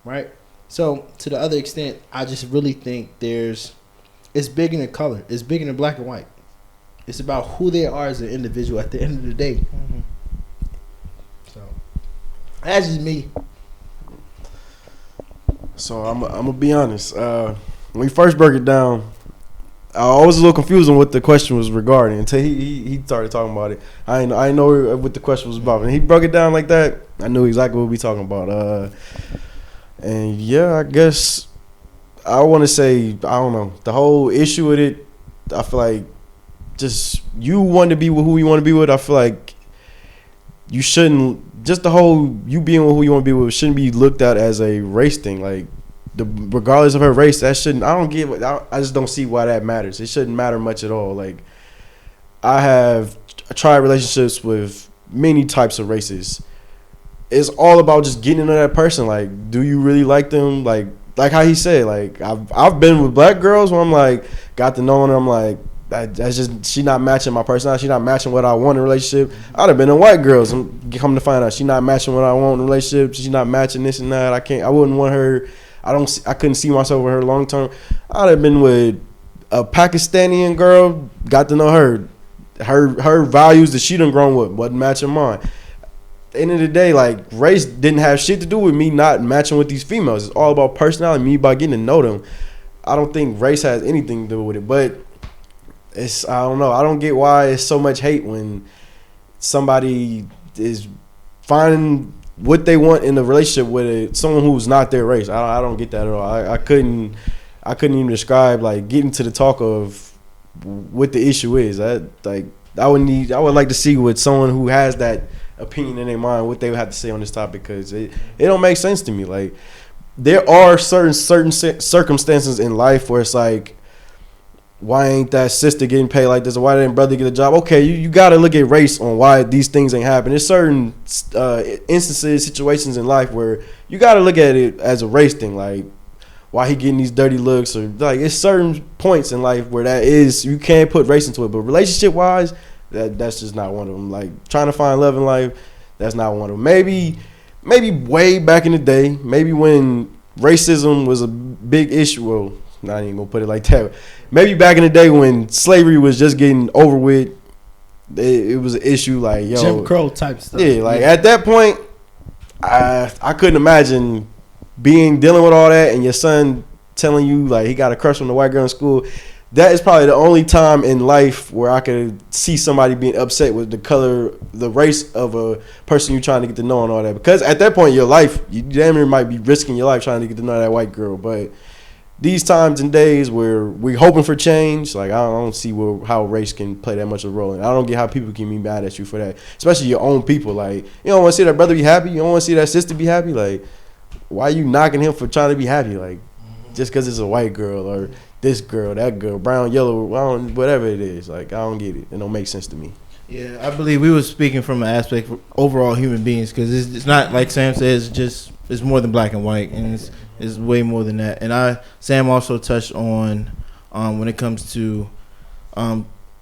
right? So to the other extent, I just really think it's bigger than color. It's bigger than black and white. It's about who they are as an individual at the end of the day. Mm-hmm. So that's just me. So I'm gonna be honest. When we first broke it down, I was a little confused on what the question was regarding until he started talking about it. I didn't know what the question was about. And he broke it down like that, I knew exactly what we talking about. And yeah, I guess I want to say, I don't know, the whole issue with it, I feel like just you want to be with who you want to be with. I feel like you shouldn't, just the whole you being with who you want to be with shouldn't be looked at as a race thing. Like, regardless of her race, that shouldn't. I just don't see why that matters. It shouldn't matter much at all. Like, I have tried relationships with many types of races. It's all about just getting to know that person. Like, do you really like them? Like how he said, like I've been with black girls where I'm like, got to know them. I'm like, that's just, she not matching my personality. She not matching what I want in a relationship. I'd have been in white girls and come to find out she not matching what I want in a relationship. She's not matching this and that. I wouldn't want her. I couldn't see myself with her long term. I'd have been with a Pakistani girl. Got to know her. Her values that she done grown with wasn't matching mine. At the end of the day, like, race didn't have shit to do with me not matching with these females. It's all about personality, me about getting to know them. I don't think race has anything to do with it, but I don't know. I don't get why it's so much hate when somebody is finding what they want in a relationship with someone who's not their race. I don't get that at all. I couldn't even describe, like, getting to the talk of what the issue is. I would like to see what someone who has that opinion in their mind, what they would have to say on this topic, because it don't make sense to me. Like, there are certain circumstances in life where it's like, why ain't that sister getting paid like this, or why didn't brother get a job? Okay, you got to look at race on why these things ain't happening. There's certain instances, situations in life where you got to look at it as a race thing, like why he getting these dirty looks, or like it's certain points in life where that is, you can't put race into it. But relationship wise, that's just not one of them. Like, trying to find love in life, that's not one of them. Maybe way back in the day, maybe when racism was a big issue. Well, not even gonna put it like that. Maybe back in the day when slavery was just getting over with, it was an issue. Like, yo, Jim Crow type stuff. Yeah, like at that point, I couldn't imagine dealing with all that, and your son telling you like he got a crush on the white girl in school. That is probably the only time in life where I could see somebody being upset with the race of a person you're trying to get to know and all that. Because at that point in your life, you damn near might be risking your life trying to get to know that white girl. But these times and days where we're hoping for change, like, I don't see how race can play that much of a role. And I don't get how people can be mad at you for that, especially your own people. Like, you don't want to see that brother be happy. You don't want to see that sister be happy. Like, why are you knocking him for trying to be happy? Like, just because it's a white girl or this girl, that girl, brown, yellow, whatever it is. Like, I don't get it. It don't make sense to me. Yeah, I believe we were speaking from an aspect of overall human beings, because it's not like Sam says, it's more than black and white, and it's way more than that. And Sam also touched on when it comes to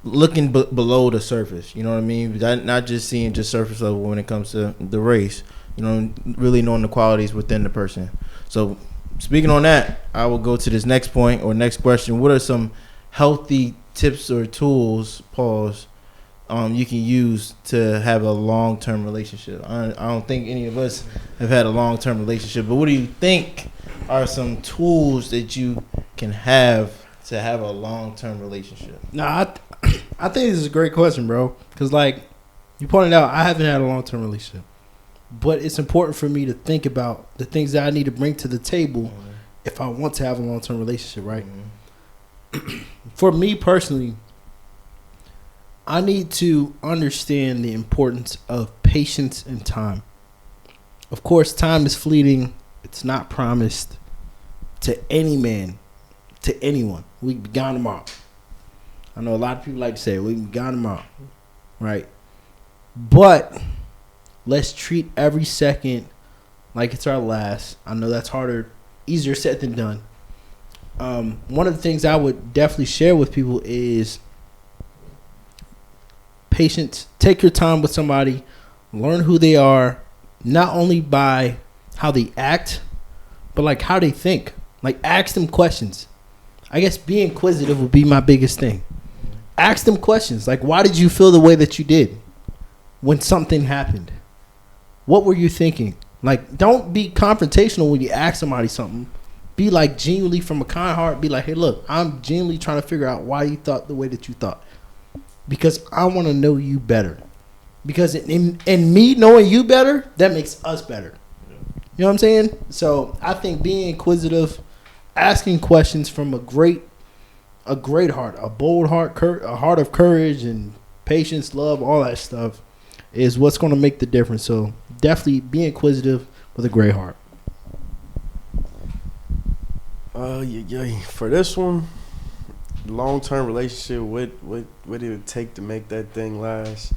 looking below the surface. You know what I mean? Not just seeing just surface level when it comes to the race. You know, really knowing the qualities within the person. So, speaking on that, I will go to this next point or next question. What are some healthy tips or tools, you can use to have a long-term relationship? I don't think any of us have had a long-term relationship, but what do you think are some tools that you can have to have a long-term relationship? No, I think this is a great question, bro. Because, like you pointed out, I haven't had a long-term relationship. But it's important for me to think about the things that I need to bring to the table if I want to have a long-term relationship, right? For me personally, I need to understand the importance of patience and time. Of course, time is fleeting. It's not promised to any man, to anyone. We can be gone tomorrow. I know a lot of people like to say, we can be gone tomorrow, right? But let's treat every second like it's our last. I know that's easier said than done. One of the things I would definitely share with people is patience. Take your time with somebody. Learn who they are, not only by how they act, but like how they think. Like, ask them questions. I guess being inquisitive would be my biggest thing. Ask them questions. Like, why did you feel the way that you did when something happened? What were you thinking? Like, don't be confrontational when you ask somebody something. Be like genuinely from a kind heart. Be like, hey, look, I'm genuinely trying to figure out why you thought the way that you thought. Because I want to know you better. Because in me knowing you better, that makes us better. You know what I'm saying? So I think being inquisitive, asking questions from a great heart, a bold heart, a heart of courage and patience, love, all that stuff is what's going to make the difference. So definitely be inquisitive with a great heart. For this one, long-term relationship, what it would take to make that thing last.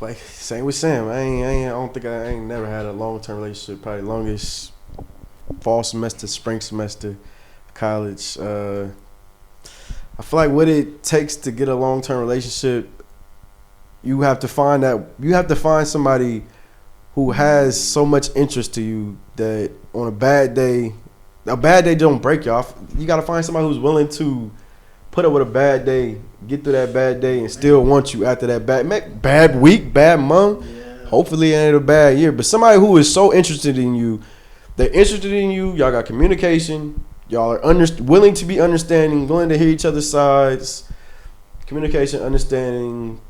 Like same with Sam, I don't think I ain't never had a long-term relationship. Probably longest fall semester, spring semester, college. I feel like what it takes to get a long-term relationship, you have to find somebody who has so much interest to you that on a bad day don't break you off. You got to find somebody who's willing to put up with a bad day, get through that bad day, and still want you after that bad week, bad month. Yeah. Hopefully it ain't a bad year. But somebody who is so interested in you, they're interested in you, y'all got communication, y'all are willing to be understanding, willing to hear each other's sides, communication, understanding.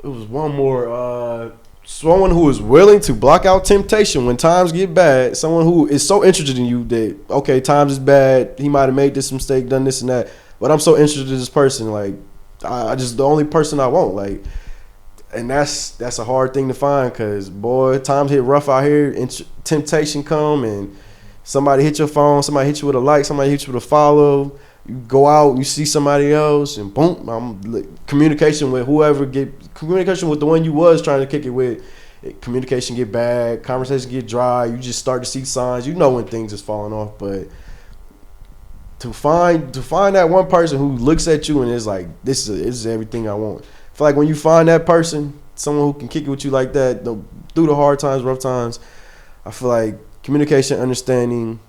It was one more, someone who is willing to block out temptation when times get bad. Someone who is so interested in you that, okay, times is bad. He might have made this mistake, done this and that. But I'm so interested in this person. Like, I just the only person I want. Like, and that's a hard thing to find because, boy, times hit rough out here. And temptation come and somebody hit your phone. Somebody hit you with a like. Somebody hit you with a follow. You go out, you see somebody else, and boom, communication with communication with the one you was trying to kick it with. Communication get bad, conversation get dry. You just start to see signs. You know when things is falling off, but to find that one person who looks at you and is like, this is everything I want. I feel like when you find that person, someone who can kick it with you like that through the hard times, rough times, I feel like communication, understanding,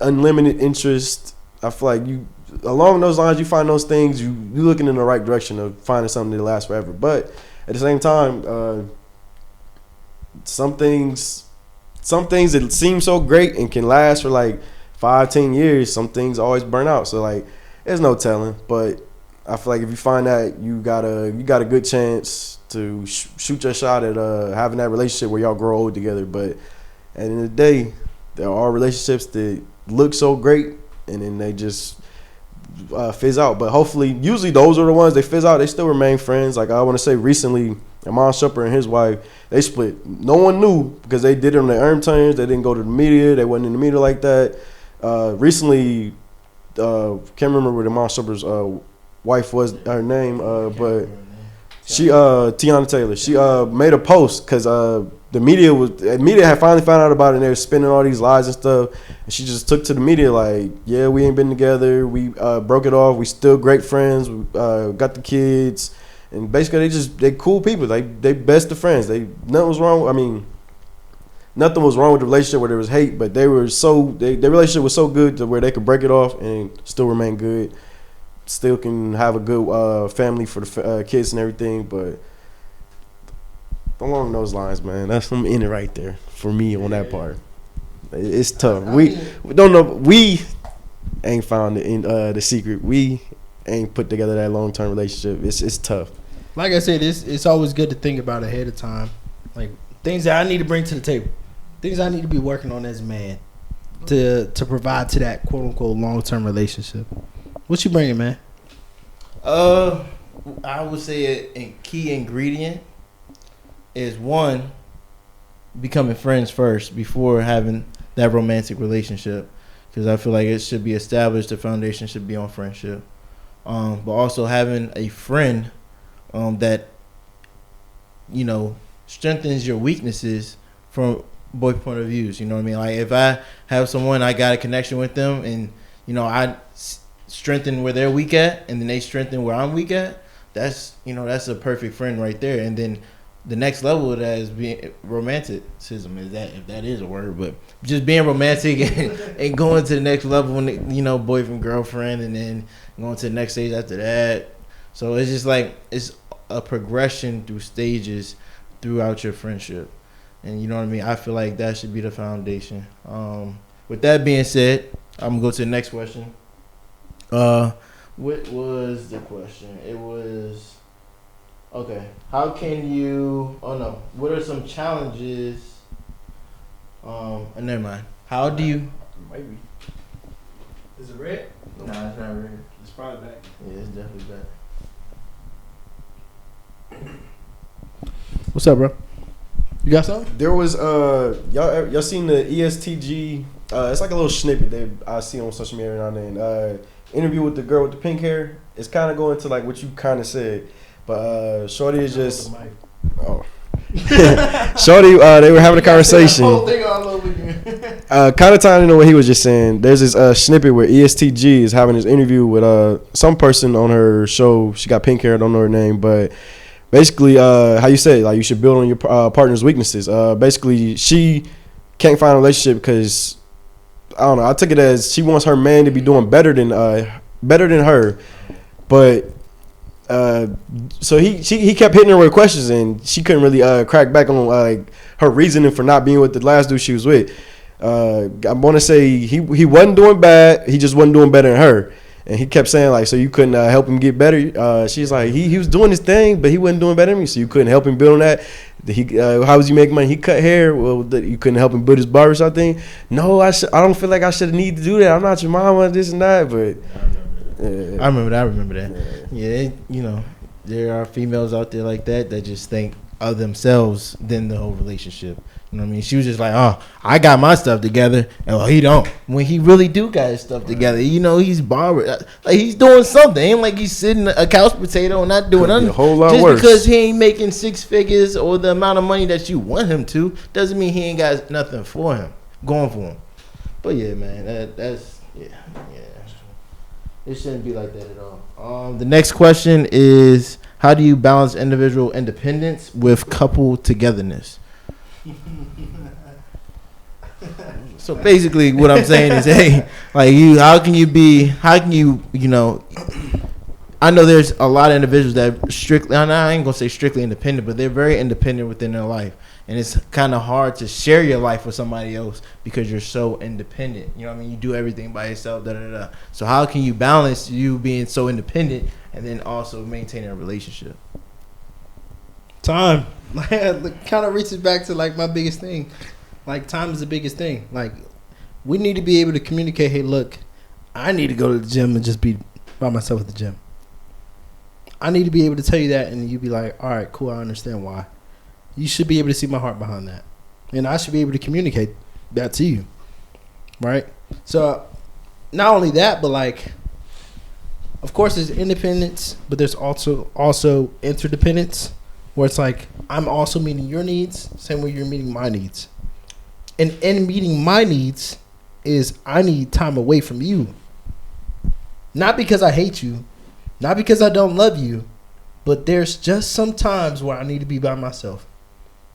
unlimited interest. I feel like you along those lines, you find those things, you looking in the right direction of finding something that lasts forever. But at the same time, some things that seem so great and can last for like 5-10 years, some things always burn out. So like, there's no telling. But I feel like if you find that, you got a good chance to shoot your shot at having that relationship where y'all grow old together. But at the end of the day, there are relationships that look so great and then they just fizz out. But hopefully, usually those are the ones they fizz out. They still remain friends. Like I want to say recently, Amon Shepard and his wife, they split. No one knew because they did it on their own terms. They didn't go to the media. They wasn't in the media like that. Recently, can't remember what Amon Shepard's wife was, her name, but she Tiana Taylor. She made a post because the media had finally found out about it and they were spinning all these lies and stuff. And she just took to the media like, yeah, we ain't been together. We broke it off. We still great friends. We got the kids. And basically they cool people. They best of friends. Nothing was wrong. I mean, nothing was wrong with the relationship where there was hate, but their relationship was so good to where they could break it off and still remain good. Still can have a good family for the kids and everything, but along those lines, man, that's I'm in it right there for me on that part. It's tough. We don't know. We ain't found the secret. We ain't put together that long term relationship. It's tough. Like I said, it's always good to think about ahead of time, like things that I need to bring to the table, things I need to be working on as a man to provide to that quote unquote long term relationship. What you bringing, man? I would say a key ingredient is one, becoming friends first before having that romantic relationship, because I feel like it should be established. The foundation should be on friendship, but also having a friend that strengthens your weaknesses from both point of views. You know what I mean? Like if I have someone, I got a connection with them, and I strengthen where they're weak at, and then they strengthen where I'm weak at. That's a perfect friend right there. And then the next level of that is being romanticism, if that is a word, but just being romantic and going to the next level when boyfriend, girlfriend, and then going to the next stage after that. So it's just like it's a progression through stages throughout your friendship. And you know what I mean? I feel like that should be the foundation. With that being said, I'm gonna go to the next question. What was the question? It was, okay, how can you, what are some challenges, never mind. How do you, maybe. Is it red? Nah, it's not red. It's probably back. Yeah, it's definitely back. What's up, bro? You got something? There was y'all seen the ESTG It's like a little snippet that I see on social media every now and then. Interview with the girl with the pink hair. It's kind of going to like what you kind of said, but Shorty is just. Oh. Shorty, they were having a conversation. Kind of tying into what he was just saying. There's this snippet where ESTG is having this interview with some person on her show. She got pink hair. I don't know her name, but basically, how you say, like, you should build on your partner's weaknesses. Basically, she can't find a relationship because I don't know. I took it as she wants her man to be doing better than her, but. So he kept hitting her with questions and she couldn't really crack back on like her reasoning for not being with the last dude she was with. I want to say he wasn't doing bad. He just wasn't doing better than her. And he kept saying like, so you couldn't help him get better. She's like, he was doing his thing, but he wasn't doing better than me. So you couldn't help him build on that. How was he making money? He cut hair. Well, you couldn't help him build his barbershop thing. No, I don't feel like I should need to do that. I'm not your mama, this and that. But I remember that. Yeah, there are females out there like that just think of themselves than the whole relationship. You know what I mean? She was just like, oh, I got my stuff together, and well, he don't. When he really do got his stuff together, he's barber, like he's doing something. Ain't like he's sitting a couch potato and not doing nothing. A whole lot just worse. Because he ain't making six figures or the amount of money that you want him to, doesn't mean he ain't got nothing for him, going for him. But yeah, man, that's. It shouldn't be like that at all. The next question is, how do you balance individual independence with couple togetherness? So basically what I'm saying is, hey, like how can you I know there's a lot of individuals that strictly, I ain't gonna say strictly independent, but they're very independent within their life. And it's kind of hard to share your life with somebody else because you're so independent. You know what I mean? You do everything by yourself, So how can you balance you being so independent and then also maintaining a relationship? Time. Like, kind of reaches back to like my biggest thing. Like, time is the biggest thing. Like, we need to be able to communicate, hey, look, I need to go to the gym and just be by myself at the gym. I need to be able to tell you that, and you be like, all right, cool, I understand why. You should be able to see my heart behind that. And I should be able to communicate that to you. Right? So, not only that, but like, of course, there's independence, but there's also interdependence, where it's like, I'm also meeting your needs, same way you're meeting my needs. And in meeting my needs is I need time away from you. Not because I hate you, not because I don't love you, but there's just some times where I need to be by myself.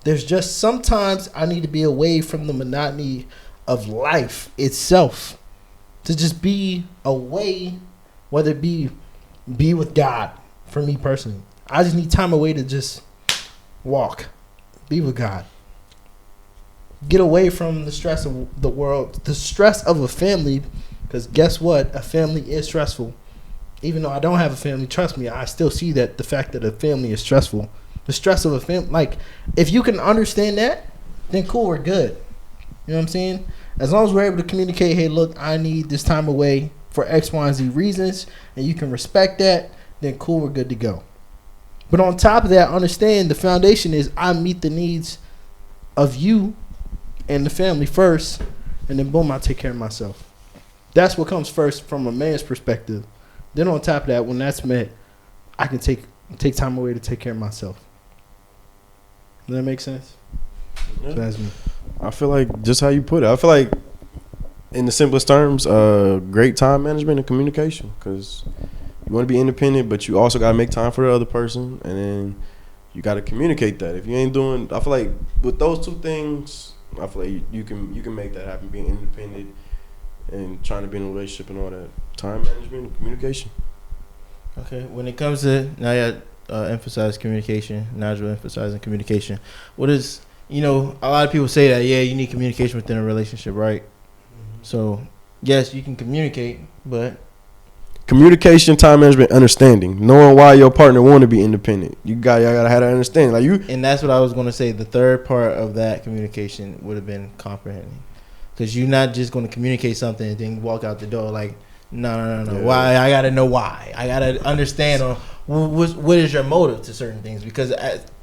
There's just sometimes I need to be away from the monotony of life itself. To just be away, whether it be with God, for me personally. I just need time away to just walk, be with God. Get away from the stress of the world, the stress of a family, because guess what? A family is stressful. Even though I don't have a family, trust me, I still see that the fact that a family is stressful. The stress of a family, like, if you can understand that, then cool, we're good. You know what I'm saying? As long as we're able to communicate, hey, look, I need this time away for X, Y, and Z reasons, and you can respect that, then cool, we're good to go. But on top of that, understand the foundation is I meet the needs of you and the family first, and then boom, I take care of myself. That's what comes first from a man's perspective. Then on top of that, when that's met, I can take time away to take care of myself. Does that make sense? Yeah. So that's me. I feel like just how you put it. I feel like in the simplest terms, great time management and communication. Because you want to be independent, but you also got to make time for the other person, and then you got to communicate that. If you ain't doing, I feel like with those two things, I feel like you can make that happen. Being independent and trying to be in a relationship and all that. Time management and communication. Okay, when it comes to Naya emphasize communication, Nigel emphasizing communication. What is, a lot of people say that, yeah, you need communication within a relationship, right? Mm-hmm. So, yes, you can communicate, but communication, time management, understanding, knowing why your partner want to be independent. Y'all gotta have that understanding. Like you, and that's what I was gonna say. The third part of that communication would have been comprehending, because you're not just gonna communicate something and then walk out the door like, no. Yeah. Why? I gotta know why. I gotta understand what is your motive to certain things. Because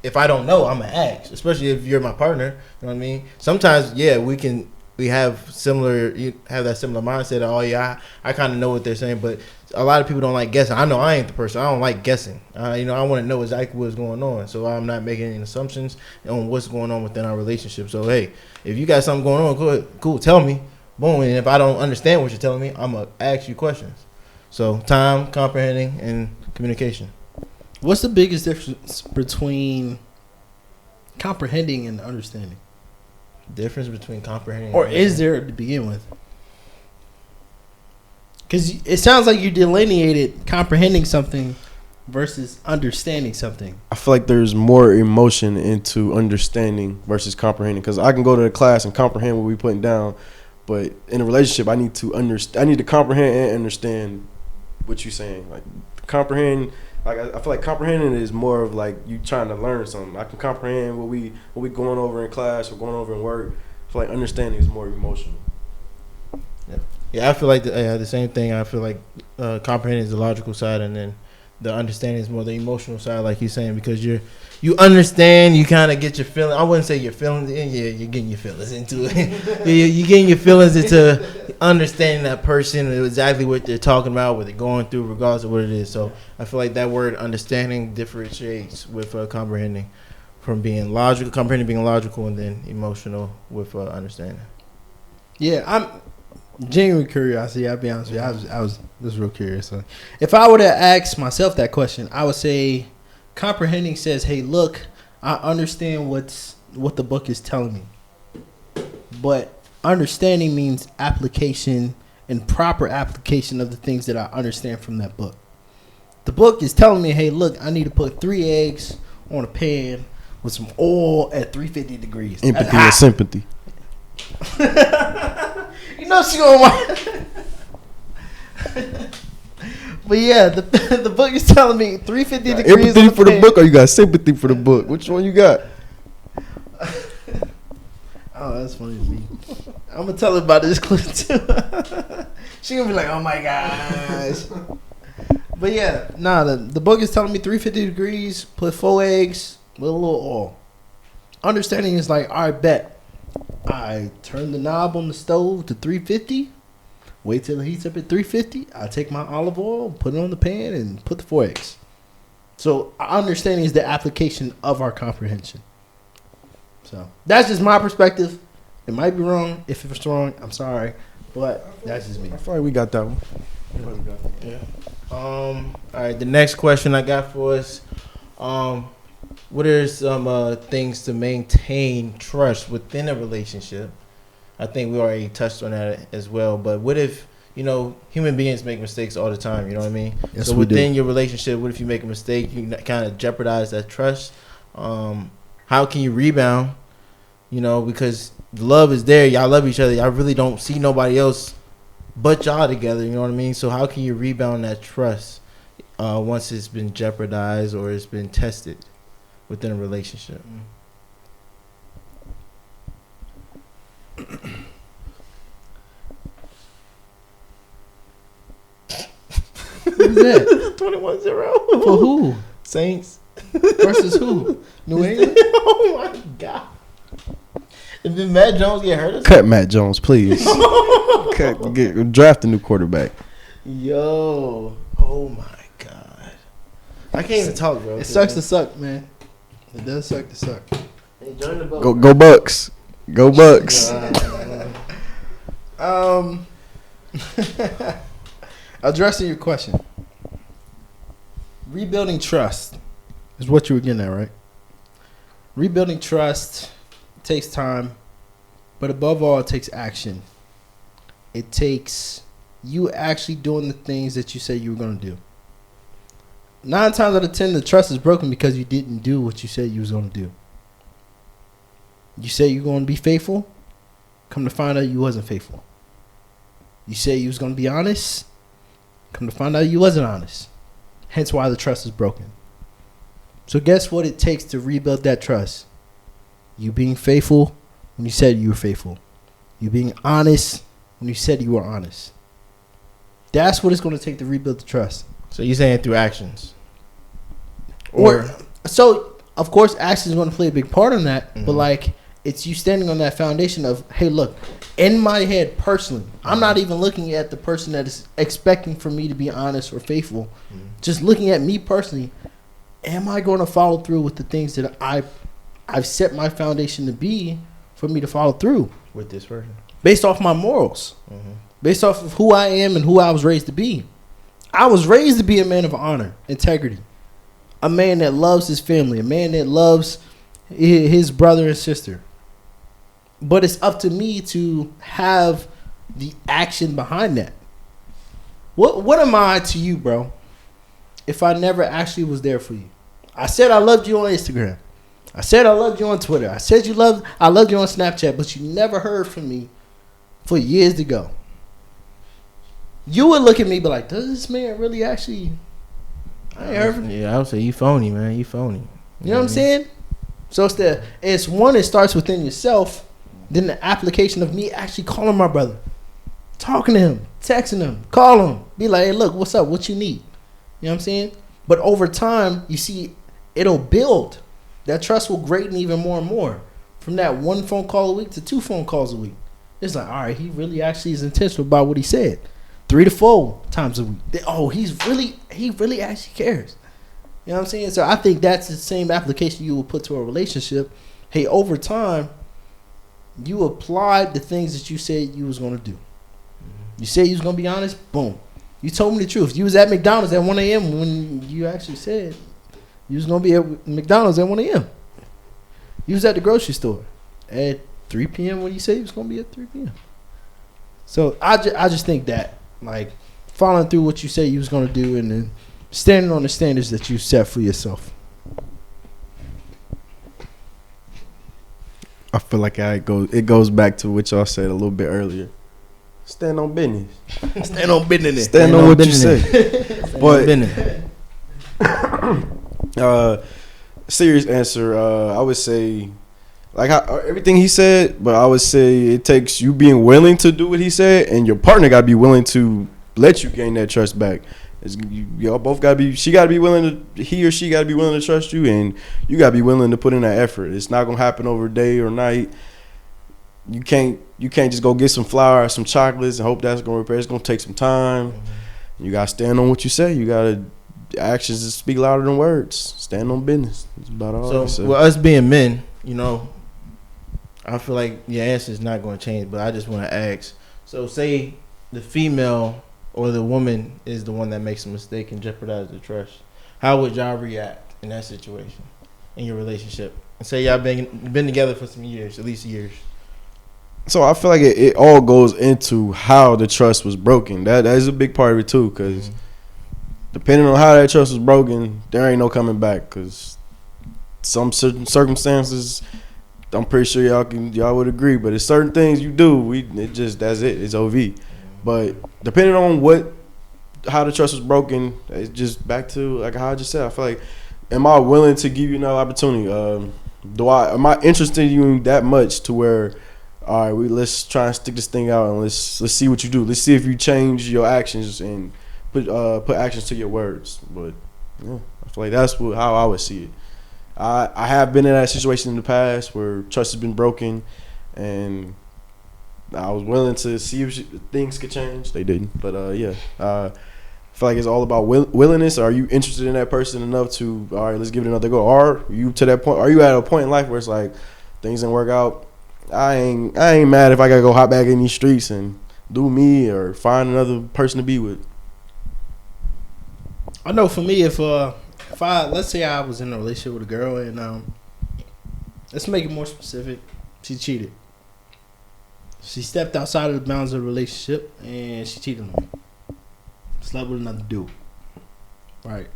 if I don't know, I'm gonna ask. Especially if you're my partner. You know what I mean? Sometimes, yeah, we can we have that similar mindset of, oh yeah, I kind of know what they're saying, but a lot of people don't like guessing. I know I ain't the person. I don't like guessing. I want to know exactly what's going on, so I'm not making any assumptions on what's going on within our relationship. So hey, if you got something going on, cool, tell me. Boom. And if I don't understand what you're telling me, I'm gonna ask you questions. So time, comprehending, and communication. What's the biggest difference between comprehending and understanding? Difference between comprehending, or is there to begin with? Because it sounds like you delineated comprehending something versus understanding something. I feel like there's more emotion into understanding versus comprehending. Because I can go to the class and comprehend what we're putting down, but in a relationship, I need to understand. I need to comprehend and understand what you're saying. Like comprehend. Like I feel like comprehending is more of like you trying to learn something. I can comprehend what we going over in class or going over in work. I feel like understanding is more emotional. Yeah, I feel like the same thing. I feel like comprehending is the logical side, and then the understanding is more the emotional side, like you're saying, because you understand, you kind of get your feelings. I wouldn't say your feelings in. Yeah, you're getting your feelings into it. You're getting your feelings into understanding that person and exactly what they're talking about, what they're going through, regardless of what it is. So I feel like that word understanding differentiates with comprehending from being logical, comprehending being logical, and then emotional with understanding. Yeah, I'm genuine curiosity. I'll be honest with you. I was just real curious. So if I were to ask myself that question, I would say comprehending says, "Hey, look, I understand what the book is telling me," but understanding means application and proper application of the things that I understand from that book. The book is telling me, "Hey, look, I need to put 3 eggs on a pan with some oil at 350 degrees." Empathy and sympathy. You know she gonna want. But yeah, the book is telling me 350 degrees. Empathy for the book, or you got sympathy for the book? Which one you got? Oh, that's funny to me. I'm gonna tell her about this clip too. She gonna be like, "Oh my gosh." But yeah, the book is telling me 350 degrees, put 4 eggs with a little oil. Understanding is like, all right, bet. I turn the knob on the stove to 350. Wait till it heats up at 350. I take my olive oil, put it on the pan, and put the 4 eggs. So understanding is the application of our comprehension. So that's just my perspective. It might be wrong. If it's wrong, I'm sorry, but that's just me. I feel like we got that one. Yeah. All right. The next question I got for us. What are some things to maintain trust within a relationship? I think we already touched on that as well. But what if, human beings make mistakes all the time, you know what I mean? Yes, so within your relationship, what if you make a mistake? You kind of jeopardize that trust. How can you rebound? Because love is there. Y'all love each other. Y'all really don't see nobody else but y'all together, you know what I mean? So how can you rebound that trust once it's been jeopardized or it's been tested within a relationship? Who's that? 21-0. For who? Saints. Versus who? New England? Oh my God. If Matt Jones get hurt, Cut Matt Jones, please. Draft a new quarterback. Yo. Oh my God. I can't even talk, bro. It sucks to suck, man. It does suck to suck. Hey, join the boat. Go Bucks. Go Bucks. Addressing your question. Rebuilding trust is what you were getting at, right? Rebuilding trust takes time, but above all, it takes action. It takes you actually doing the things that you said you were going to do. 9 times out of 10, the trust is broken because you didn't do what you said you was going to do. You said you were going to be faithful. Come to find out you wasn't faithful. You said you was going to be honest. Come to find out you wasn't honest. Hence why the trust is broken. So guess what it takes to rebuild that trust? You being faithful when you said you were faithful. You being honest when you said you were honest. That's what it's going to take to rebuild the trust. So you're saying through actions? Or so, of course, action is going to play a big part in that. Mm-hmm. But like, it's you standing on that foundation of, hey, look, in my head personally, I'm not even looking at the person that is expecting for me to be honest or faithful. Just looking at me personally, am I going to follow through with the things that I've set my foundation to be for me to follow through with this person, based off my morals, based off of who I am and who I was raised to be. I was raised to be a man of honor, integrity, a man that loves his family, a man that loves his brother and sister. But it's up to me to have the action behind that. What am I to you, bro, if I never actually was there for you? I said I loved you on Instagram. I said I loved you on Twitter. I said I loved you on Snapchat, but you never heard from me for years to go. You would look at me and be like, does this man really actually... I ain't heard from you. Yeah, I would say you phony, man. You phony. You know what I'm saying? So it's one, it starts within yourself, then the application of me actually calling my brother, talking to him, texting him, call him, be like, hey, look, what's up? What you need? You know what I'm saying? But over time, you see, it'll build. That trust will greaten even more and more. From that 1 phone call a week to 2 phone calls a week. It's like, all right, he really actually is intentional about what he said. 3 to 4 times a week. He really actually cares. You know what I'm saying? So I think that's the same application you will put to a relationship. Hey, over time, you applied the things that you said you was going to do. You said you was going to be honest, boom. You told me the truth. You was at McDonald's at 1 a.m. when you actually said you was going to be at McDonald's at 1 a.m. You was at the grocery store at 3 p.m. when you said you was going to be at 3 p.m. So I just think that, like, following through what you said you was going to do and then standing on the standards that you set for yourself. I feel like it goes back to what y'all said a little bit earlier. Stand on business. Stand on business. Stand on what you say. But serious answer, I would say, like everything he said, but I would say it takes you being willing to do what he said, and your partner got to be willing to let you gain that trust back. Y'all both got to be, he or she got to be willing to trust you, and you got to be willing to put in that effort. It's not going to happen over day or night. You can't just go get some flowers, some chocolates, and hope that's going to repair. It's going to take some time. You got to stand on what you say. You got to, actions just speak louder than words. Stand on business. That's about all I say. So, with us being men, you know, I feel like your answer is not going to change, but I just want to ask. So, say the female or the woman is the one that makes a mistake and jeopardizes the trust. How would y'all react in that situation in your relationship? And say y'all been together for some years, at least years. So I feel like it all goes into how the trust was broken. That is a big part of it too, because depending on how that trust was broken, there ain't no coming back. Because some certain circumstances, I'm pretty sure y'all would agree, but it's certain things you do, that's it. It's OV. But depending on how the trust was broken, it's just back to like how I just said. I feel like, am I willing to give you another opportunity? Am I interested in you that much to where, all right, let's try and stick this thing out and let's see what you do. Let's see if you change your actions and put actions to your words. But yeah, I feel like that's how I would see it. I have been in that situation in the past where trust has been broken, and I was willing to see if things could change. They didn't, but yeah. I feel like it's all about willingness. Are you interested in that person enough to, all right, let's give it another go? Are you to that point? Are you at a point in life where it's like things didn't work out? I ain't mad if I gotta go hop back in these streets and do me or find another person to be with. I know for me, if let's say I was in a relationship with a girl and let's make it more specific, she cheated. She stepped outside of the bounds of the relationship and she cheated on me. Slept with another dude. Right.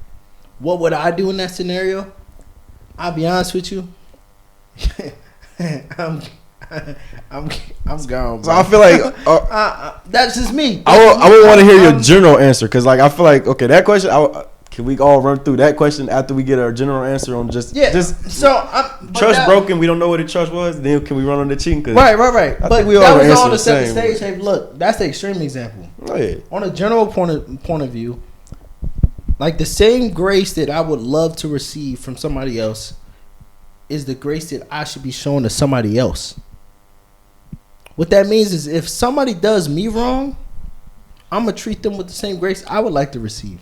What would I do in that scenario? I'll be honest with you. I'm gone. Bro. So I feel like that's just me. I would want to hear your general answer, because like I feel like, okay, that question. Can we all run through that question after we get our general answer on just trust broken? We don't know what the trust was. Then can we run on the cheating? Right. I But think we that all was all answer to set the same stage. Hey, look, that's the extreme example. Oh, yeah. On a general point of view, like the same grace that I would love to receive from somebody else, is the grace that I should be showing to somebody else. What that means is if somebody does me wrong, I'm going to treat them with the same grace I would like to receive.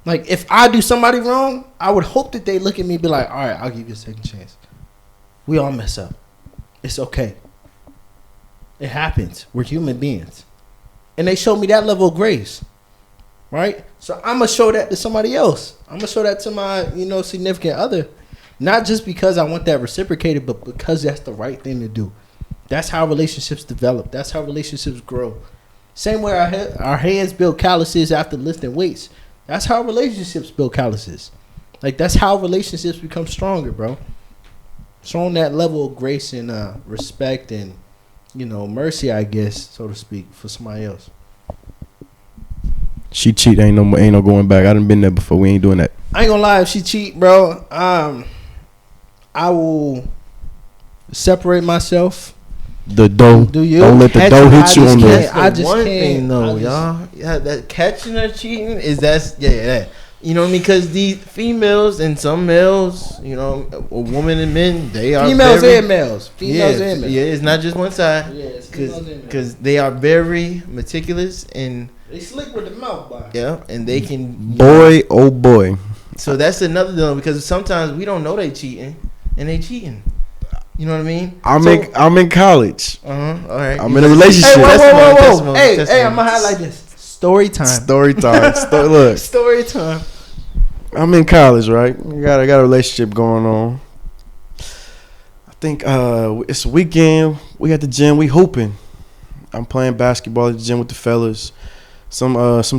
Like, if I do somebody wrong, I would hope that they look at me and be like, all right, I'll give you a second chance. We all mess up. It's okay. It happens. We're human beings. And they showed me that level of grace. Right? So I'm going to show that to somebody else. I'm going to show that to my, significant other. Not just because I want that reciprocated, but because that's the right thing to do. That's how relationships develop. That's how relationships grow. Same way our hands build calluses after lifting weights. That's how relationships build calluses. Like, that's how relationships become stronger, bro. Showing that level of grace and respect and, mercy, I guess, so to speak, for somebody else. She cheat, ain't no going back. I done been there before. We ain't doing that. I ain't gonna lie, if she cheat, bro, I will separate myself. The dough. Don't let the dough hit you on the. I just one thing though, y'all. Yeah, that catching or cheating is that. You know what I mean? Because these females and some males, women and men, they are females and males. Females and males. Yeah, it's not just one side. Yeah, it's females and males. Because they are very meticulous and they slick with the mouth, boy. Yeah, and they can. Boy, oh boy. So that's another deal because sometimes we don't know they cheating and they cheating. You know what I mean? I'm in college. All right. I'm in a relationship. Hey, whoa. Hey, I'm gonna highlight this. Story time. Look. Story time. I'm in college, right? I got a relationship going on. I think it's a weekend. We at the gym. We hooping. I'm playing basketball at the gym with the fellas. Some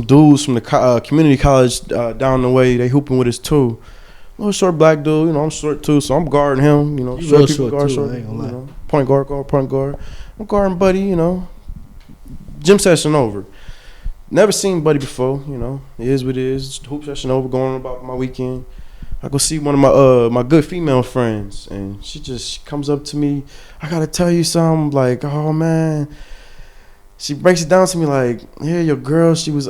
dudes from the community college down the way. They hooping with us too. Little short black dude, I'm short too, so I'm guarding him. Short people guard short. Point guard. I'm guarding Buddy. Gym session over. Never seen Buddy before. It is what it is. Hoop session over. Going about my weekend. I go see one of my good female friends, and she just comes up to me. I gotta tell you something. Like, oh man. She breaks it down to me like, yeah, your girl. She was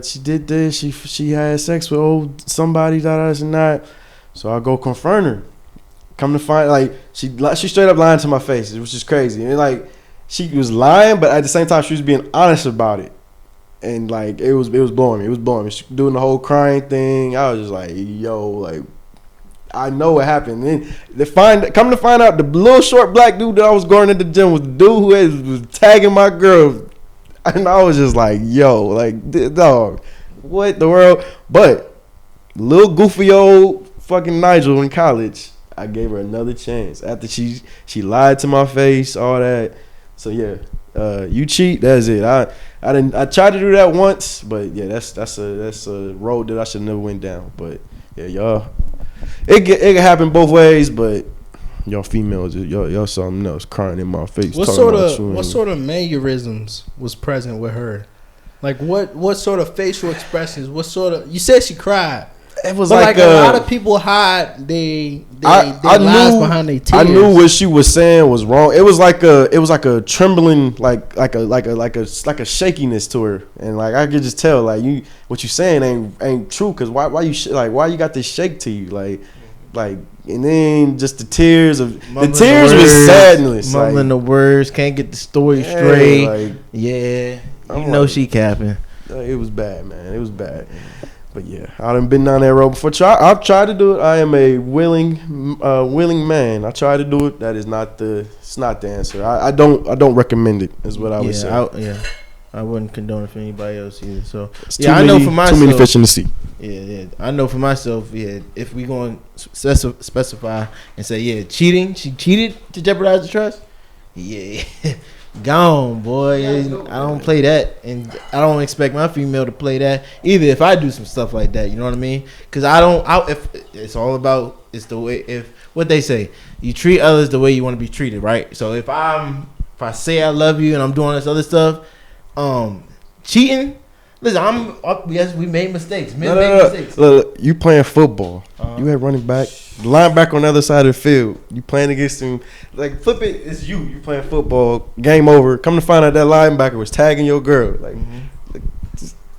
she did this. She had sex with somebody. That and that. So I go confront her. Come to find, like, she straight up lying to my face, which is crazy. And like, she was lying, but at the same time, she was being honest about it. And like, it was blowing me. It was blowing me. She doing the whole crying thing. I was just like, yo, like, I know what happened. And come to find out, the little short black dude that I was going at the gym was the dude who was tagging my girl. And I was just like, yo, like, dog, what the world? But little goofy old fucking Nigel in college, I gave her another chance after she lied to my face, all that. So yeah, you cheat, that's it. I tried to do that once, but yeah, that's a road that I should never went down. But yeah, y'all, it can happen both ways, but y'all females, y'all something else, crying in my face. What sort of mannerisms was present with her? Like what sort of facial expressions? You said she cried. It was like a lot of people hide they lies behind their tears. I knew what she was saying was wrong. It was like a trembling, like a shakiness to her, and like I could just tell, like, what you saying ain't true. Cause why you got this shake to you, like, and then just the tears was sadness, mumbling the words, can't get the story straight. She capping. It was bad, man. It was bad. But yeah, I done been down that road before. I've tried to do it. I am a willing man. I try to do it. That is not the answer. I don't recommend it. Is what I would say. I wouldn't condone it for anybody else either. So I know for myself. Too many fish in the sea. Yeah. I know for myself. Yeah, if we going to specify and say, yeah, cheating. She cheated to jeopardize the trust. Yeah. Gone, boy. I don't play that, and I don't expect my female to play that either. If I do some stuff like that, you know what I mean? Because if it's all about, it's the way. If what they say, you treat others the way you want to be treated, right? So if I say I love you and I'm doing this other stuff, cheating. Listen, yes, we made mistakes. Men made mistakes. Look, you playing football. You had running back, linebacker on the other side of the field. You playing against him. Like, flip it, it's you. You playing football. Game over. Come to find out that linebacker was tagging your girl. Like,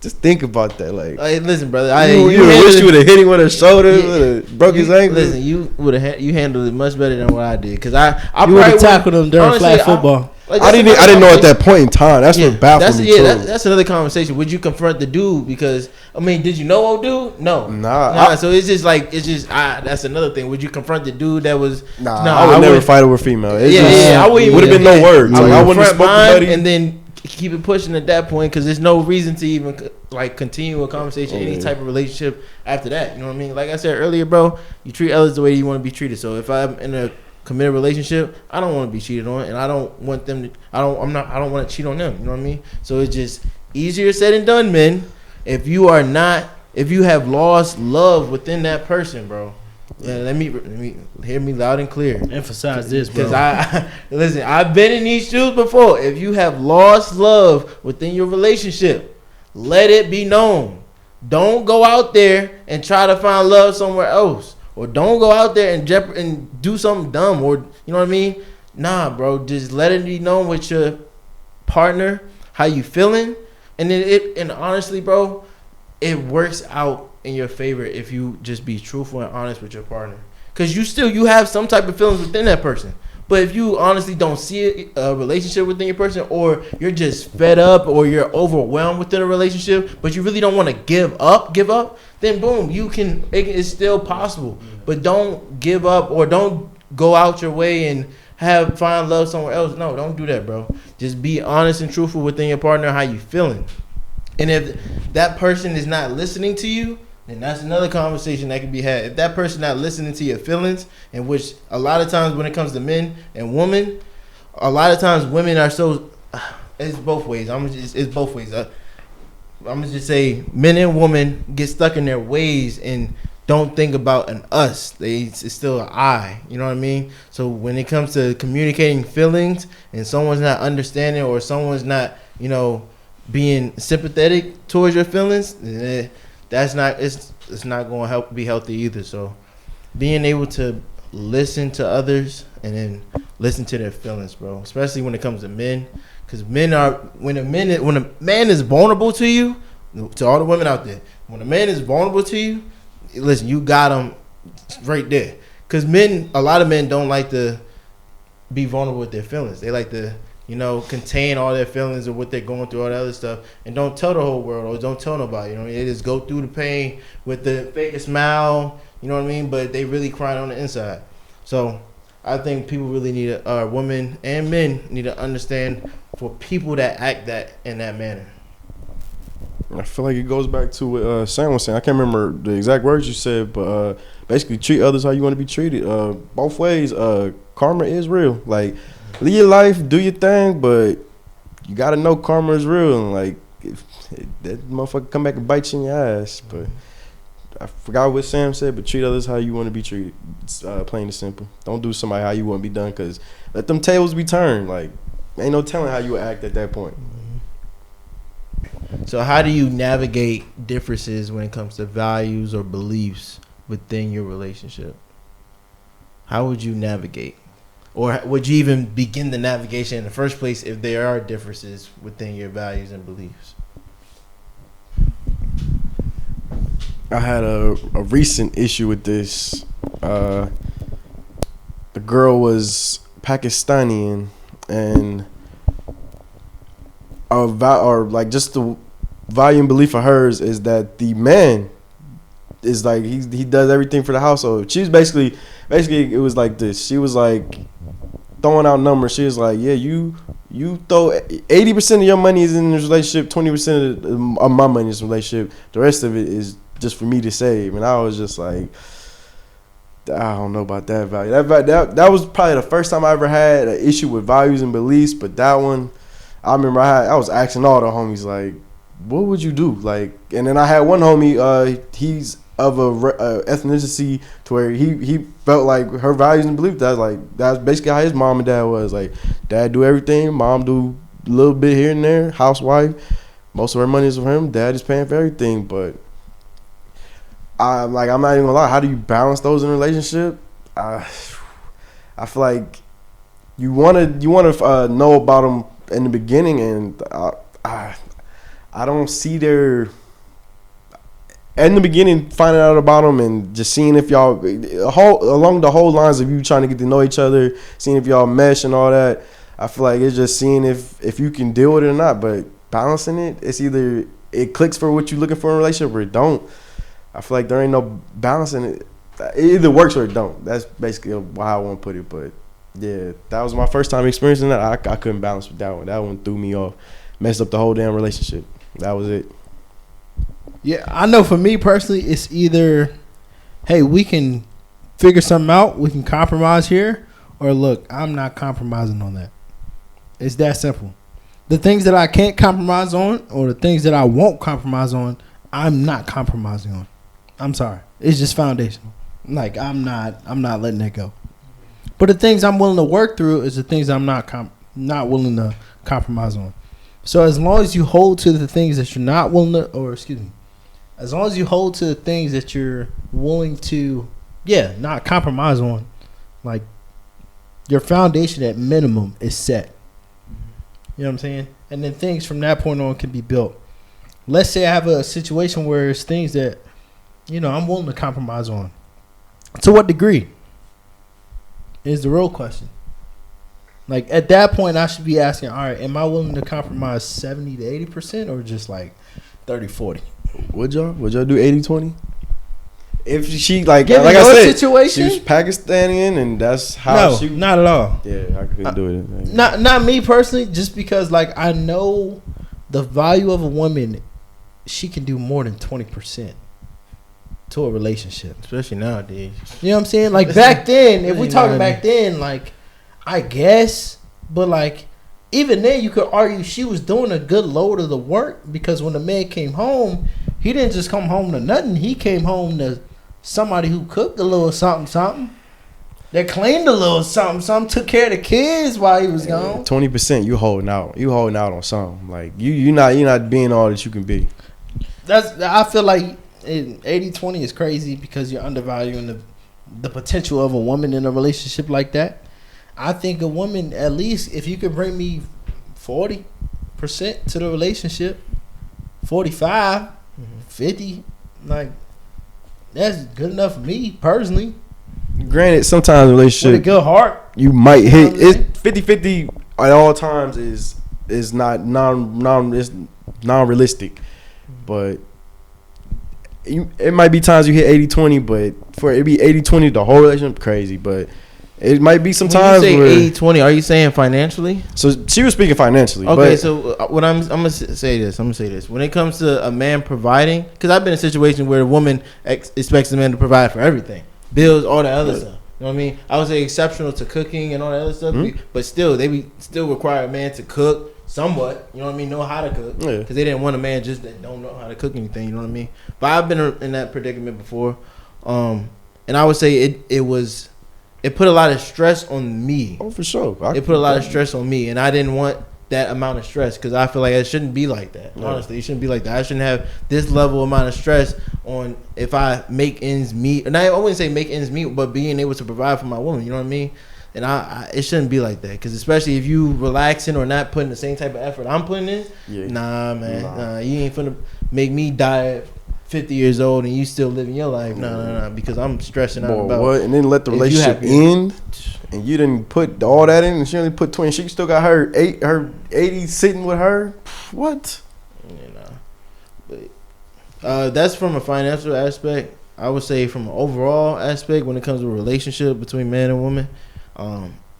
just Just think about that. Like, Hey, listen, brother. you wish you would have hit him with a shoulder, broke his ankle. Listen, you would have you handled it much better than what I did. Cause I You would have probably tackled him during flag football. I didn't know at that point in time. That's what baffled me. That's another conversation. Would you confront the dude? Because I mean, did you know old dude? No, nah. So it's just that's another thing. Would you confront the dude that was? I would never fight over female. I wouldn't. Would have been no words. I wouldn't have spoken and then keep it pushing at that point because there's no reason to even like continue a conversation, any type of relationship after that. You know what I mean? Like I said earlier, bro, you treat others the way you want to be treated. So if I'm in a committed relationship, I don't want to be cheated on, and I don't want them to. I don't want to cheat on them. You know what I mean? So it's just easier said than done, men. If you have lost love within that person, bro. Yeah, let me hear me loud and clear. Emphasize this, bro. Because listen, I've been in these shoes before. If you have lost love within your relationship, let it be known. Don't go out there and try to find love somewhere else, or don't go out there and do something dumb, or you know what I mean. Nah, bro, just let it be known with your partner how you feeling, and then and honestly, bro, it works out in your favor if you just be truthful and honest with your partner, because you have some type of feelings within that person. But if you honestly don't see a relationship within your person, or you're just fed up, or you're overwhelmed within a relationship, but you really don't want to give up, then boom, it's still possible. But don't give up, or don't go out your way and find love somewhere else. No, don't do that, bro. Just be honest and truthful within your partner how you feeling. And if that person is not listening to you, then that's another conversation that can be had. If that person not listening to your feelings, in which a lot of times when it comes to men and women, a lot of times women are so. It's both ways. It's both ways. I'm gonna just say men and women get stuck in their ways and don't think about an us. It's still an I. You know what I mean? So when it comes to communicating feelings and someone's not understanding, or someone's not, being sympathetic towards your feelings, it's not going to be healthy either. So being able to listen to others and then listen to their feelings, bro, especially when it comes to men, because when a man is vulnerable to you, to all the women out there, when a man is vulnerable to you, listen, you got him right there. Because a lot of men don't like to be vulnerable with their feelings. They like to contain all their feelings of what they're going through, all that other stuff, and don't tell the whole world, or don't tell nobody. They just go through the pain with the fake smile, you know what I mean? But they really crying on the inside. So I think people really need women and men need to understand for people that act in that manner. I feel like it goes back to what Sam was saying. I can't remember the exact words you said, but basically treat others how you want to be treated. Both ways. Karma is real. Like, live your life, do your thing, but you gotta know karma is real, and like if that motherfucker come back and bite you in your ass. But I forgot what Sam said, but treat others how you want to be treated. It's plain and simple. Don't do somebody how you want to be done, because let them tables be turned. Like, ain't no telling how you would act at that point. So how do you navigate differences when it comes to values or beliefs within your relationship? How would you navigate? Or would you even begin the navigation in the first place if there are differences within your values and beliefs? I had a recent issue with this. The girl was Pakistani, and just the value and belief of hers is that the man is like he does everything for the household. She was basically it was like this. She was like throwing out numbers. She was like, yeah, you throw 80% of your money is in this relationship, 20% of my money is in this relationship. The rest of it is just for me to save. And I was just like, I don't know about that value. That was probably the first time I ever had an issue with values and beliefs. But that one, I remember I was asking all the homies, like, what would you do? Like, and then I had one homie, he's of a ethnicity to where he felt like her values and beliefs, that's basically how his mom and dad was. Like, dad do everything, mom do a little bit here and there, housewife, most of her money is from him, dad is paying for everything. But I'm not even gonna lie, how do you balance those in a relationship? I feel like you wanna know about them in the beginning, and I I don't see their. In the beginning, finding out about them and just seeing if y'all along the whole lines of you trying to get to know each other, seeing if y'all mesh and all that. I feel like it's just seeing if you can deal with it or not. But balancing it, it's either it clicks for what you're looking for in a relationship or it don't. I feel like there ain't no balancing it. It either works or it don't. That's basically how I want to put it. But yeah, that was my first time experiencing that. I couldn't balance with that one. That one threw me off, messed up the whole damn relationship. That was it. Yeah, I know for me personally, it's either, hey, we can figure something out, we can compromise here, or look, I'm not compromising on that. It's that simple. The things that I can't compromise on, or the things that I won't compromise on, I'm not compromising on. I'm sorry. It's just foundational. Like, I'm not letting that go. But the things I'm willing to work through is the things I'm not willing to compromise on. So as long as you hold to the things that you're not willing to, as long as you hold to the things that you're willing to, not compromise on, like, your foundation at minimum is set. You know what I'm saying? And then things from that point on can be built. Let's say I have a situation where it's things that, I'm willing to compromise on. To what degree is the real question. Like, at that point, I should be asking, all right, am I willing to compromise 70 to 80% or just like 30, 40? Would y'all do 80-20? If she like I said, situation? she was Pakistani and that's how she. Not at all. Yeah, I couldn't do it. Not me personally. Just because like I know the value of a woman, she can do more than 20% to a relationship, especially nowadays. You know what I'm saying? Like back then, if we talking back then, like I guess, but like. Even then, you could argue she was doing a good load of the work because when the man came home, he didn't just come home to nothing. He came home to somebody who cooked a little something. That cleaned a little something. Took care of the kids while he was gone. 20%, you holding out. You holding out on something. Like you're not being all that you can be. I feel like 80-20 is crazy because you're undervaluing the potential of a woman in a relationship like that. I think a woman, at least, if you could bring me 40% to the relationship, 45, 50, like, that's good enough for me, personally. Granted, sometimes a relationship, with a good heart, you might hit. It's 50-50 at all times is not non-realistic. But it might be times you hit 80-20, but for it be 80-20, the whole relationship, crazy, but... It might be some times when you say 80-20, are you saying financially? So she was speaking financially. Okay, but so what I'm gonna say this. When it comes to a man providing, because I've been in a situation where the woman expects the man to provide for everything, bills, all that other stuff. You know what I mean? I would say exceptional to cooking and all that other stuff, but still, still require a man to cook somewhat. You know what I mean? Know how to cook, because they didn't want a man just that don't know how to cook anything. You know what I mean? But I've been in that predicament before, and I would say it put a lot of stress on me. Oh, for sure. It put a lot of stress on me, and I didn't want that amount of stress because I feel like it shouldn't be like that. Yeah. Honestly, it shouldn't be like that. I shouldn't have this level amount of stress on if I make ends meet. And I wouldn't say make ends meet, but being able to provide for my woman. You know what I mean? And it shouldn't be like that because especially if you relaxing or not putting the same type of effort I'm putting in. Yeah. Nah, man. Nah, you ain't finna make me die at 50 years old and you still living your life. No, because I'm stressing out about what? And then let the relationship end and you didn't put all that in and she only put 20. She still got her 80 sitting with her. What? But that's from a financial aspect. I would say from an overall aspect when it comes to a relationship between man and woman,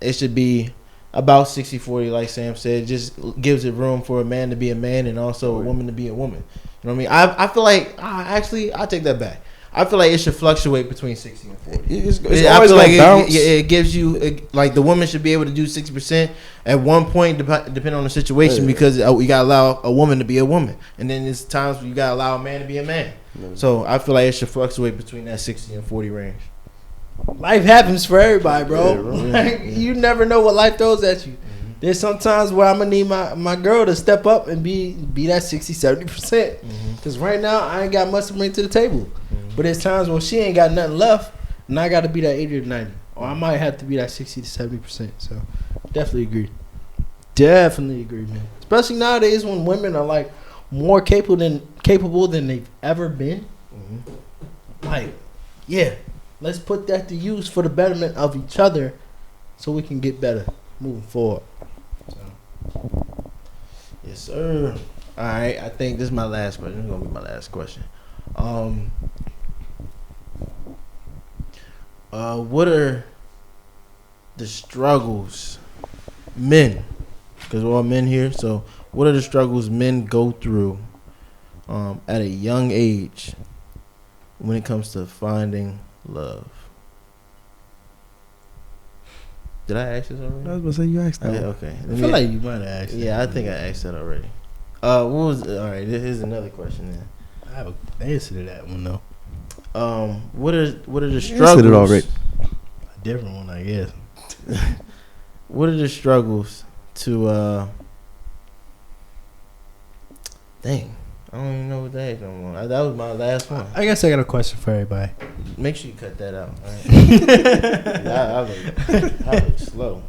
it should be about 60-40 like Sam said. It just gives it room for a man to be a man and also a woman to be a woman. You know what I mean? I feel like I take that back. I feel like it should fluctuate between 60 and 40. It's always like it gives you like the woman should be able to do 60% at one point, depending on the situation, because you gotta allow a woman to be a woman, and then there's times where you gotta allow a man to be a man. So I feel like it should fluctuate between that 60 and 40 range. Life happens for everybody, bro. Like, you never know what life throws at you. There's sometimes where I'm gonna need my girl to step up and be that 60-70%. Because right now I ain't got much to bring to the table. But there's times when she ain't got nothing left, and I got to be that 80 or 90, or I might have to be that 60-70%. So definitely agree, man. Especially nowadays when women are like more capable than they've ever been. Like, yeah, let's put that to use for the betterment of each other, so we can get better moving forward. So. Yes, sir. All right, I think this is my last question. This is gonna be my last question. What are the struggles men? Because we're all men here. So, what are the struggles men go through at a young age when it comes to finding love? Did I ask this already? I was gonna say you asked that. Yeah, one. okay. I feel like you might have asked. Yeah, I think I asked that already. What was all right? Here's another question then. I have an answer to that one though. What are the You struggles? answered it already. A different one, I guess. What are the struggles to dang, I don't even know what that is no more. That was my last one. I guess I got a question for everybody. Make sure you cut that out. All right? I look slow.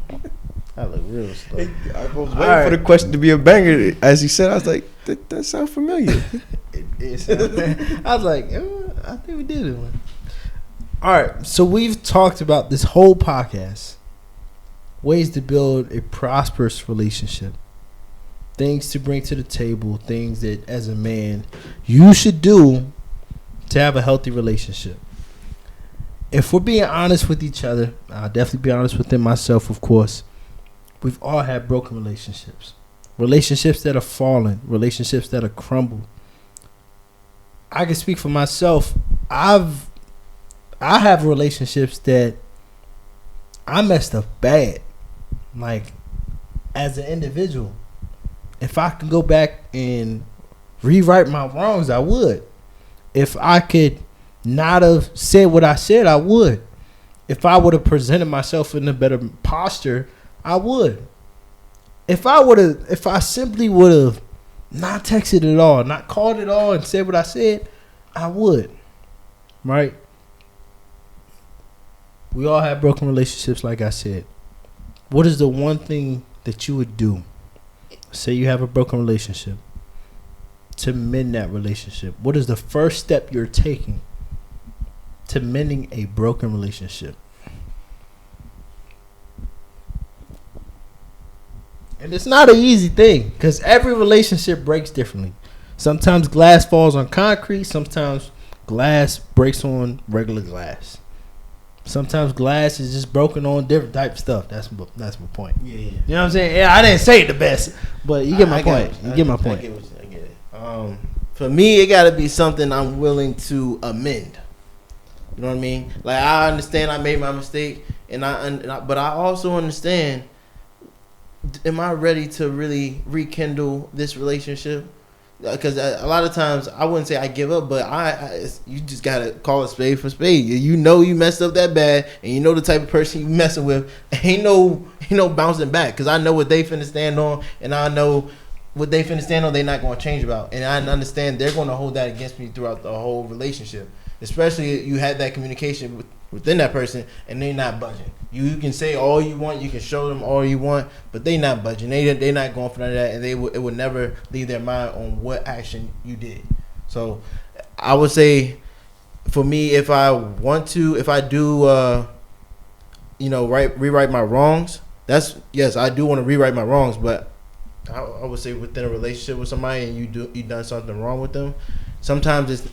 I look real slow. I was waiting for the question to be a banger. As he said, I was like, that sounds familiar. I was like, I think we did it. All right, so we've talked about this whole podcast, ways to build a prosperous relationship, things to bring to the table, things that as a man you should do to have a healthy relationship. If we're being honest with each other, I'll definitely be honest within myself, of course. We've all had broken relationships. Relationships that are fallen. Relationships that are crumbled. I can speak for myself. I have relationships that I messed up bad. Like, as an individual. If I could go back and rewrite my wrongs, I would. If I could not have said what I said, I would. If I would have presented myself in a better posture, I would. If I simply would have not texted at all, not called at all and said what I said, I would. Right? We all have broken relationships, like I said. What is the one thing that you would do? Say you have a broken relationship. To mend that relationship. What is the first step you're taking to mending a broken relationship? And it's not an easy thing because every relationship breaks differently. Sometimes glass falls on concrete. Sometimes glass breaks on regular glass. Sometimes glass is just broken on different type of stuff. That's my point. Yeah. You know what I'm saying? Yeah, I didn't say it the best, but you get my point. You get my point. I get it. For me, it got to be something I'm willing to amend. You know what I mean? Like, I understand I made my mistake, but I also understand. Am I ready to really rekindle this relationship? Because a lot of times I wouldn't say I give up, but you just gotta call a spade for spade. You know you messed up that bad, and you know the type of person you messing with. Ain't no bouncing back. Because I know what they finna stand on, and I know what they finna stand on. They're not gonna change about, and I understand they're gonna hold that against me throughout the whole relationship. Especially if you had that communication within that person, and they're not budging. You can say all you want, you can show them all you want, but they not budging. They not going for none of that, and it would never leave their mind on what action you did. So I would say, for me, if I do, rewrite my wrongs. Yes, I do want to rewrite my wrongs, but I would say within a relationship with somebody and you done something wrong with them, sometimes it's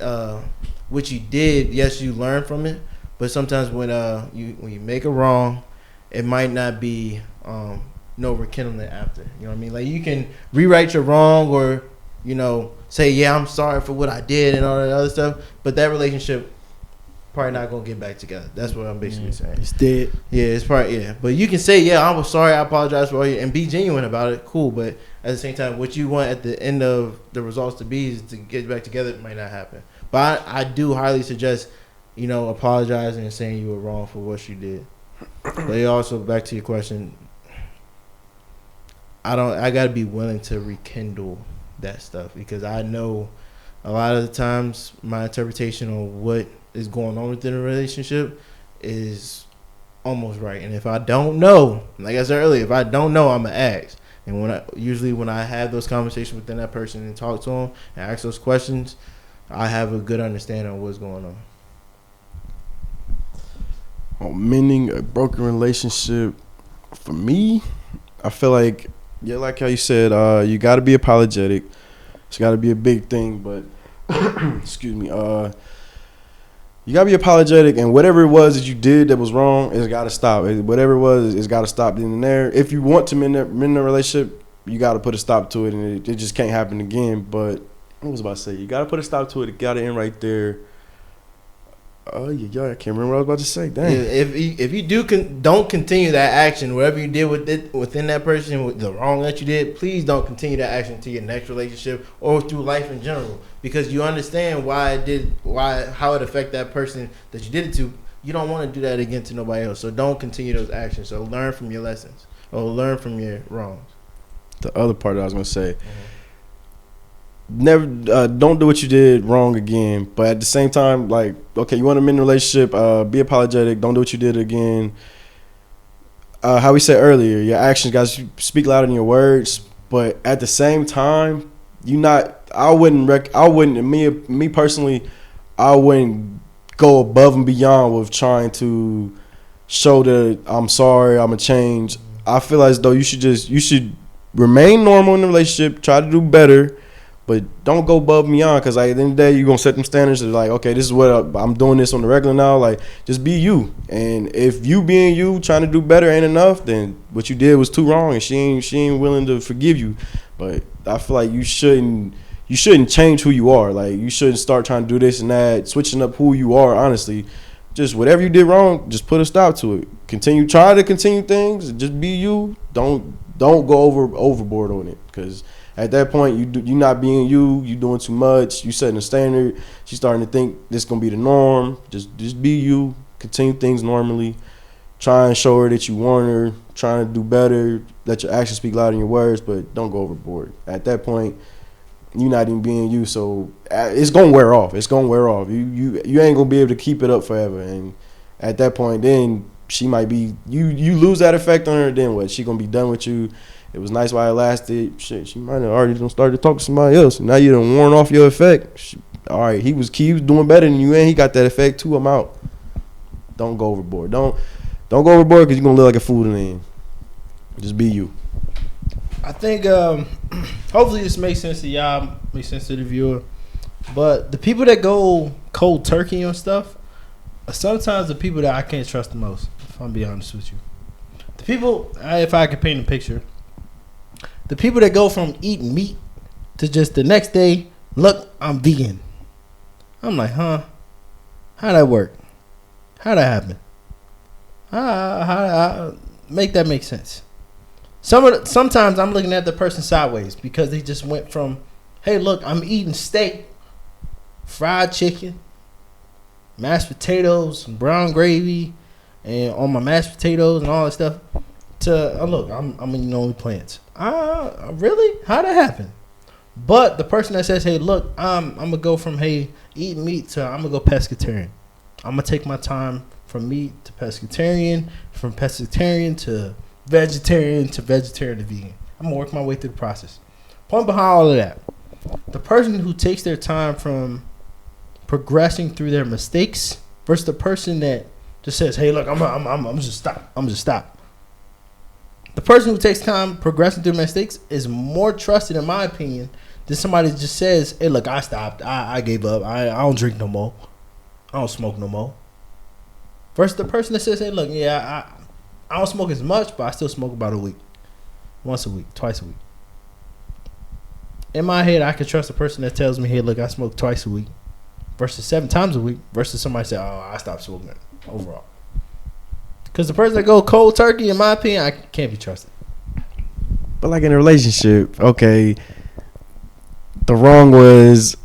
what you did. Yes, you learn from it. But sometimes when you make a wrong, it might not be no rekindling after. You know what I mean? Like, you can rewrite your wrong or, say, yeah, I'm sorry for what I did and all that other stuff. But that relationship probably not going to get back together. That's what I'm basically saying. It's dead. Yeah, it's probably, yeah. But you can say, yeah, I was sorry, I apologize for all you, and be genuine about it. Cool. But at the same time, what you want at the end of the results to be is to get back together. It might not happen. But I do highly suggest apologizing and saying you were wrong for what you did. But also, back to your question, I gotta be willing to rekindle that stuff, because I know a lot of the times my interpretation on what is going on within a relationship is almost right. And if I don't know, like I said earlier, if I don't know, I'm gonna ask. And when I have those conversations within that person and talk to them and ask those questions, I have a good understanding of what's going on. Mending a broken relationship, for me, I feel like, yeah, like how you said, you got to be apologetic. It's got to be a big thing, but excuse me, you got to be apologetic, and whatever it was that you did that was wrong, it's got to stop. Whatever it was, it's got to stop then and there. If you want to mend the relationship, you got to put a stop to it, and it just can't happen again. But what was I about to say? You got to put a stop to it. It got to end right there. Oh yeah, I can't remember what I was about to say. Dang. If you don't continue that action, whatever you did within that person, with the wrong that you did, please don't continue that action to your next relationship or through life in general, because you understand how it affect that person that you did it to. You don't want to do that again to nobody else. So don't continue those actions. So learn from your lessons or learn from your wrongs. The other part that I was gonna say. Never don't do what you did wrong again, but at the same time, like, okay, you want to mend a relationship, be apologetic, don't do what you did again. How we said earlier, your actions guys speak louder than your words, but at the same time, I wouldn't me personally, I wouldn't go above and beyond with trying to show that I'm sorry, I'm gonna change. I feel as though you should remain normal in the relationship, try to do better. But don't go above and beyond, because like, at the end of the day, you're going to set them standards. Of like, okay, this is what I'm doing this on the regular now. Like, just be you. And if you being you, trying to do better ain't enough, then what you did was too wrong, and she ain't willing to forgive you. But I feel like you shouldn't change who you are. Like, you shouldn't start trying to do this and that, switching up who you are, honestly. Just whatever you did wrong, just put a stop to it. Try to continue things. Just be you. Don't go overboard on it, because at that point, you not being you. You doing too much. You setting a standard. She's starting to think this gonna be the norm. Just be you. Continue things normally. Try and show her that you want her. Trying to do better. Let your actions speak louder than your words, but don't go overboard. At that point, you not even being you. So it's gonna wear off. You ain't gonna be able to keep it up forever. And at that point, then she might be you lose that effect on her. Then what? She gonna be done with you. It was nice while it lasted. Shit, she might have already started to talk to somebody else. Now you done worn off your effect. All right, he was doing better than you, and he got that effect too. I'm out. Don't go overboard. Don't go overboard, because you're gonna look like a fool in the end. Just be you. I think hopefully this makes sense to y'all, makes sense to the viewer. But the people that go cold turkey on stuff are sometimes the people that I can't trust the most, if I'm being honest with you. The people, if I could paint a picture, the people that go from eating meat to just the next day, look, I'm vegan. I'm like, huh? How'd that work? How'd that happen? How make that make sense? Sometimes I'm looking at the person sideways, because they just went from, hey, look, I'm eating steak, fried chicken, mashed potatoes, brown gravy, and on my mashed potatoes and all that stuff, to look, I'm eating only plants. Really? How'd that happen? But the person that says, hey, look, I'm gonna go from eating meat to I'm gonna go pescatarian. I'm gonna take my time from meat to pescatarian, from pescatarian to vegetarian to vegan. I'm gonna work my way through the process. Point behind all of that, the person who takes their time from progressing through their mistakes versus the person that just says, hey, look, I'm just stop. The person who takes time progressing through mistakes is more trusted, in my opinion, than somebody that just says, hey, look, I stopped. I gave up. I don't drink no more. I don't smoke no more. Versus the person that says, hey, look, yeah, I don't smoke as much, but I still smoke about a week. Once a week, twice a week. In my head, I can trust a person that tells me, hey, look, I smoke twice a week versus 7 times a week versus somebody say, oh, I stopped smoking overall. Because the person that go cold turkey, in my opinion, I can't be trusted. But like in a relationship, okay, the wrong was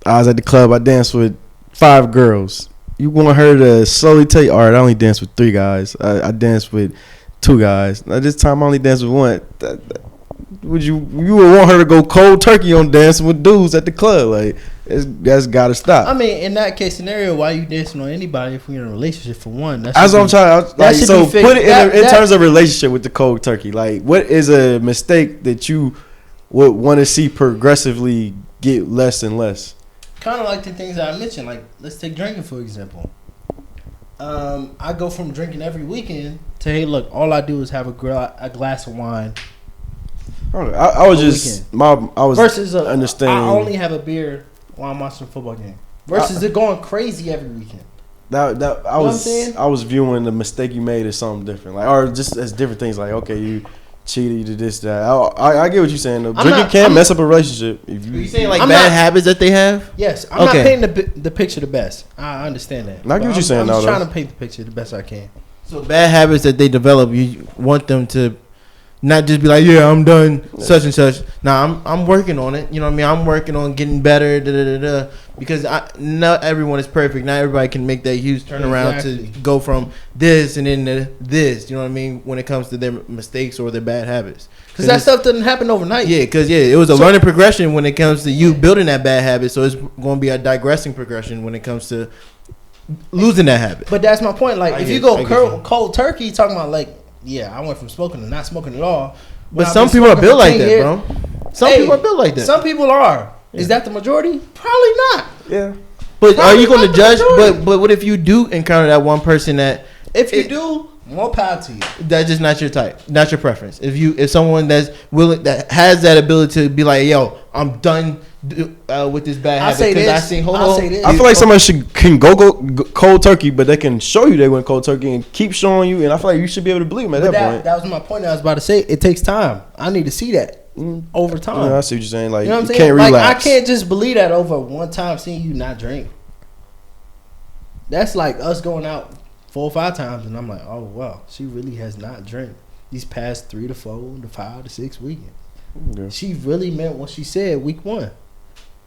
I was at the club, I danced with 5 girls. You want her to slowly tell you, all right, I only danced with 3 guys. I danced with 2 guys. Now this time I only danced with 1. Would you would want her to go cold turkey on dancing with dudes at the club? Like, That's gotta stop. I mean, in that case scenario, why you dancing on anybody if we're in a relationship? For one, That's what I'm trying. that Like, should so be fixed. put it in That- terms of relationship with the cold turkey. Like, what is a mistake that you would want to see progressively get less and less? kind of like the things that I mentioned. Like, let's take drinking for example. I go from drinking every weekend to, hey, look, all I do is have a glass of wine. I was just I was Versus understanding. I only have a beer while I'm watching a football game. Versus it going crazy every weekend. I what I'm saying? was viewing the mistake you made as something different, like, or just as different things. Like, okay, you cheated, you did this, that. I get what you're saying. Though. Drinking can mess up a relationship. If Are you saying like I'm bad not- habits that they have? Yes, I'm Okay. not painting the picture the best. I understand that. I get what you're saying, I'm though, just though. trying to paint the picture the best I can. So bad habits that they develop, you want them to not just be like, yeah, I'm done, such and such. Nah, I'm working on it. You know what I mean? I'm working on getting better, because not everyone is perfect. Not everybody can make that huge turnaround Exactly. to go from this and then to this. You know what I mean? When it comes to their mistakes or their bad habits. Because that stuff doesn't happen overnight. Yeah, because it was a learning progression when it comes to you building that bad habit. So it's going to be a digressing progression when it comes to losing that habit. But that's my point. Like, I if get- you go I get you. cold turkey, talking about like, yeah, I went from smoking to not smoking at all. But I've some been people are smoking built for like 10 that, years. bro. Some Hey, people are built like that. Some people are. Is that the majority? Probably not. Yeah. But are you Probably going to not the judge? majority. But what if you do encounter that one person that If you do, more power to you. that's just not your type, not your preference? If someone that's willing, that has that ability to be like, yo, I'm done with this bad I'll habit say because this. I seen I'll say this. I feel like somebody can go cold turkey, but they can show you they went cold turkey and keep showing you. And I feel like you should be able to believe them at But that point. that was my point. I was about to say it takes time. I need to see that over time. Yeah, I see what you're saying. Like, You know what I'm you saying? can't Like, relax. I can't just believe that over one time seeing you not drink. That's like us going out 4 or 5 times, and I'm like, oh wow, she really has not drank these past 3 to 4 to 5 to 6 weekends. Yeah. She really meant what she said week 1.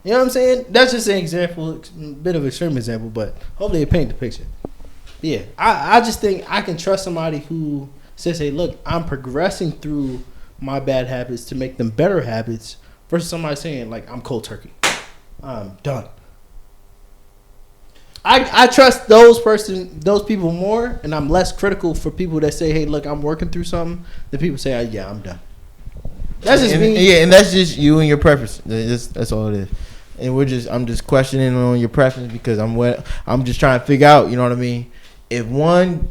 You know what I'm saying? That's just an example, a bit of an extreme example, but hopefully it paint the picture. Yeah, I just think I can trust somebody who says, hey, look, I'm progressing through my bad habits to make them better habits, versus somebody saying, like, I'm cold turkey. I'm done. I trust those people more, and I'm less critical for people that say, hey, look, I'm working through something, than people say, yeah, I'm done. That's just me. Yeah, and that's just you and your preference. That's all it is. And I'm just questioning on your preference because I'm just trying to figure out. You know what I mean? If one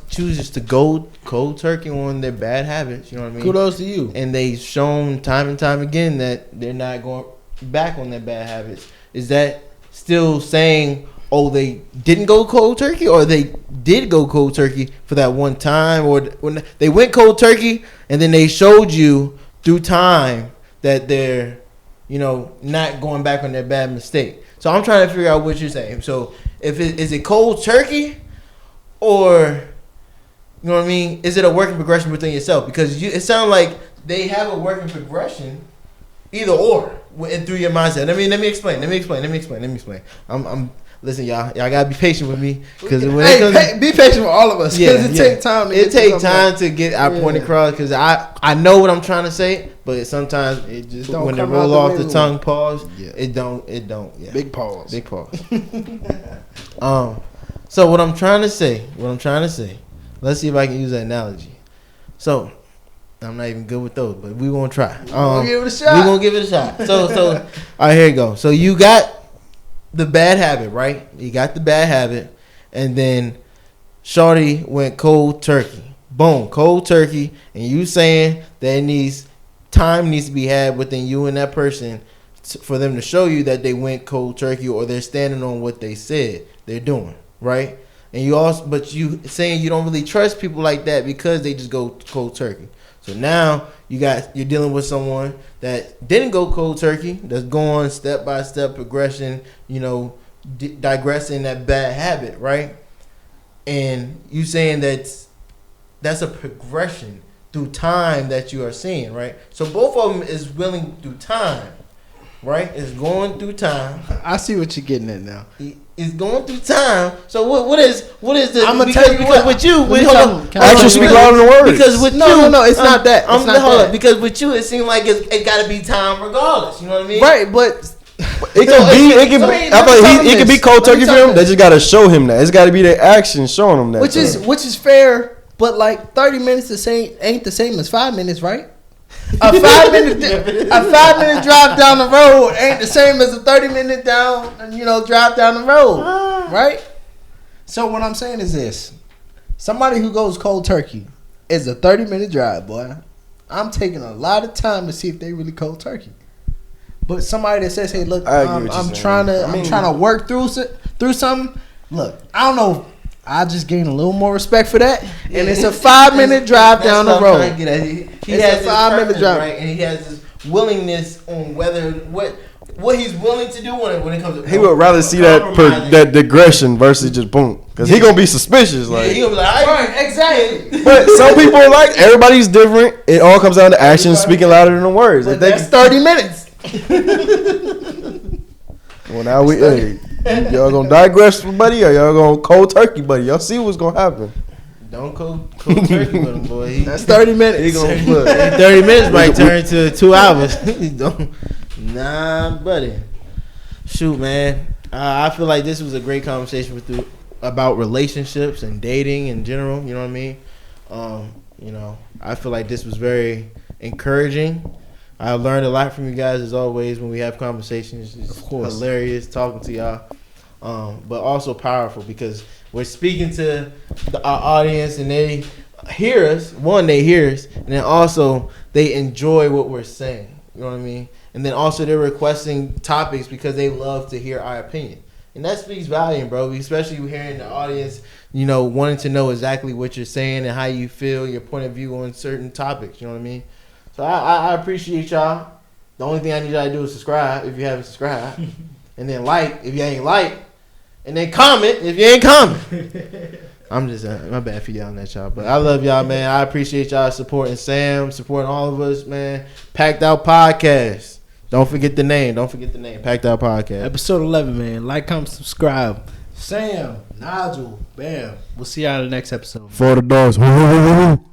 chooses to go cold turkey on their bad habits, you know what I mean? Kudos to you. And they've shown time and time again that they're not going back on their bad habits. Is that still saying, oh, they didn't go cold turkey, or they did go cold turkey for that one time, or when they went cold turkey and then they showed you through time that they're, not going back on their bad mistake? So I'm trying to figure out what you're saying. So is it cold turkey, or you know what I mean? Is it a working progression within yourself? Because it sounds like they have a working progression, either or, through your mindset. Let me explain. I'm listen, y'all gotta be patient with me because Be patient with all of us. Because it takes time. It takes time to get our point across. Because I know what I'm trying to say, but sometimes it just Don't when it come roll out off the the way we tongue, pause. Yeah. It don't. Yeah. Big pause. Big pause. So what I'm trying to say. Let's see if I can use that analogy. So I'm not even good with those, but we gonna try. We're gonna give it a shot. We gonna give it a shot. So all right, here you go. So you got the bad habit, right? You got the bad habit, and then shorty went cold turkey. Boom, cold turkey, and you saying that time needs to be had within you and that person for them to show you that they went cold turkey, or they're standing on what they said they're doing, right? And but you saying you don't really trust people like that because they just go cold turkey. So now you're dealing with someone that didn't go cold turkey, that's going step by step progression, digressing that bad habit, right? And you saying that's a progression through time that you are seeing, right? So both of them is willing through time, right? It's going through time. I see what you're getting at now. It's going through time. So what is the? I'm gonna tell you because what. with you, Actually speak louder than words. Because with No, it's not that. It's not hold that. up, because with you, it seems like it got to be time regardless. You know what I mean? Right, but It can be. It can. so Be, he- I let me feel tell like him it can be this. cold Let me turkey for tell him. him They this. just gotta show him that. It's gotta be their action showing him that. which is fair, but like 30 minutes ain't the same as 5 minutes, right? A 5 minute drive down the road ain't the same as a 30-minute drive down the road, right? So what I'm saying is this: somebody who goes cold turkey is a 30-minute drive, boy. I'm taking a lot of time to see if they really cold turkey. But somebody that says, "Hey, look, I get what you're I'm saying. trying to I mean- I'm trying to work through something." Look, I don't know. I just gained a little more respect for that, and it's a 5-minute drive down the road. He It's has a this 5-minute purpose, drive. right? And he has this willingness on what he's willing to do when it comes to. He would rather see that digression versus just boom, because he gonna be suspicious. Yeah, Like, he'll be like, Right, exactly. but some people are like everybody's different. It all comes down to actions speaking louder than the words. But If they, that's 30 minutes. well, now y'all gonna digress, buddy, or y'all gonna cold turkey, buddy? Y'all see what's gonna happen. Don't cold turkey with him, boy. That's 30 minutes. He gonna look. 30 minutes might turn to 2 hours. Nah, buddy. Shoot, man. I feel like this was a great conversation with you about relationships and dating in general. You know what I mean? I feel like this was very encouraging. I learned a lot from you guys as always when we have conversations. It's hilarious talking to y'all, but also powerful because we're speaking to our audience and they hear us. One, they hear us, and then also they enjoy what we're saying. You know what I mean? And then also they're requesting topics because they love to hear our opinion. And that speaks volume, bro. Especially hearing the audience, wanting to know exactly what you're saying and how you feel, your point of view on certain topics. You know what I mean? So I appreciate y'all. The only thing I need y'all to do is subscribe if you haven't subscribed. And then like if you ain't like. And then comment if you ain't comment. I'm just, my bad for y'all on that, y'all. But I love y'all, man. I appreciate y'all supporting Sam, supporting all of us, man. Packed Out Podcast. Don't forget the name. Packed Out Podcast. Episode 11, man. Like, comment, subscribe. Sam, Nigel, bam. We'll see y'all in the next episode. For the dogs.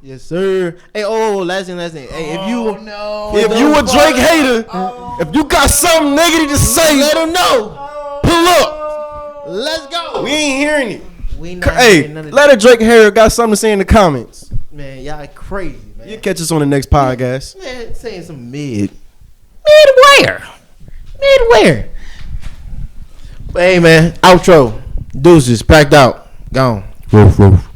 Yes, sir. Hey, last thing. Hey, if you a Drake hater, if you got something negative to say, let them know. pull up. Let's go. We ain't hearing it. We not Hey, hearing none of let a Drake hater got something to say in the comments. that. Man, y'all crazy, man. You catch us on the next podcast. Man, saying some midware. But hey, man, outro. Deuces, packed out. Gone. Roof.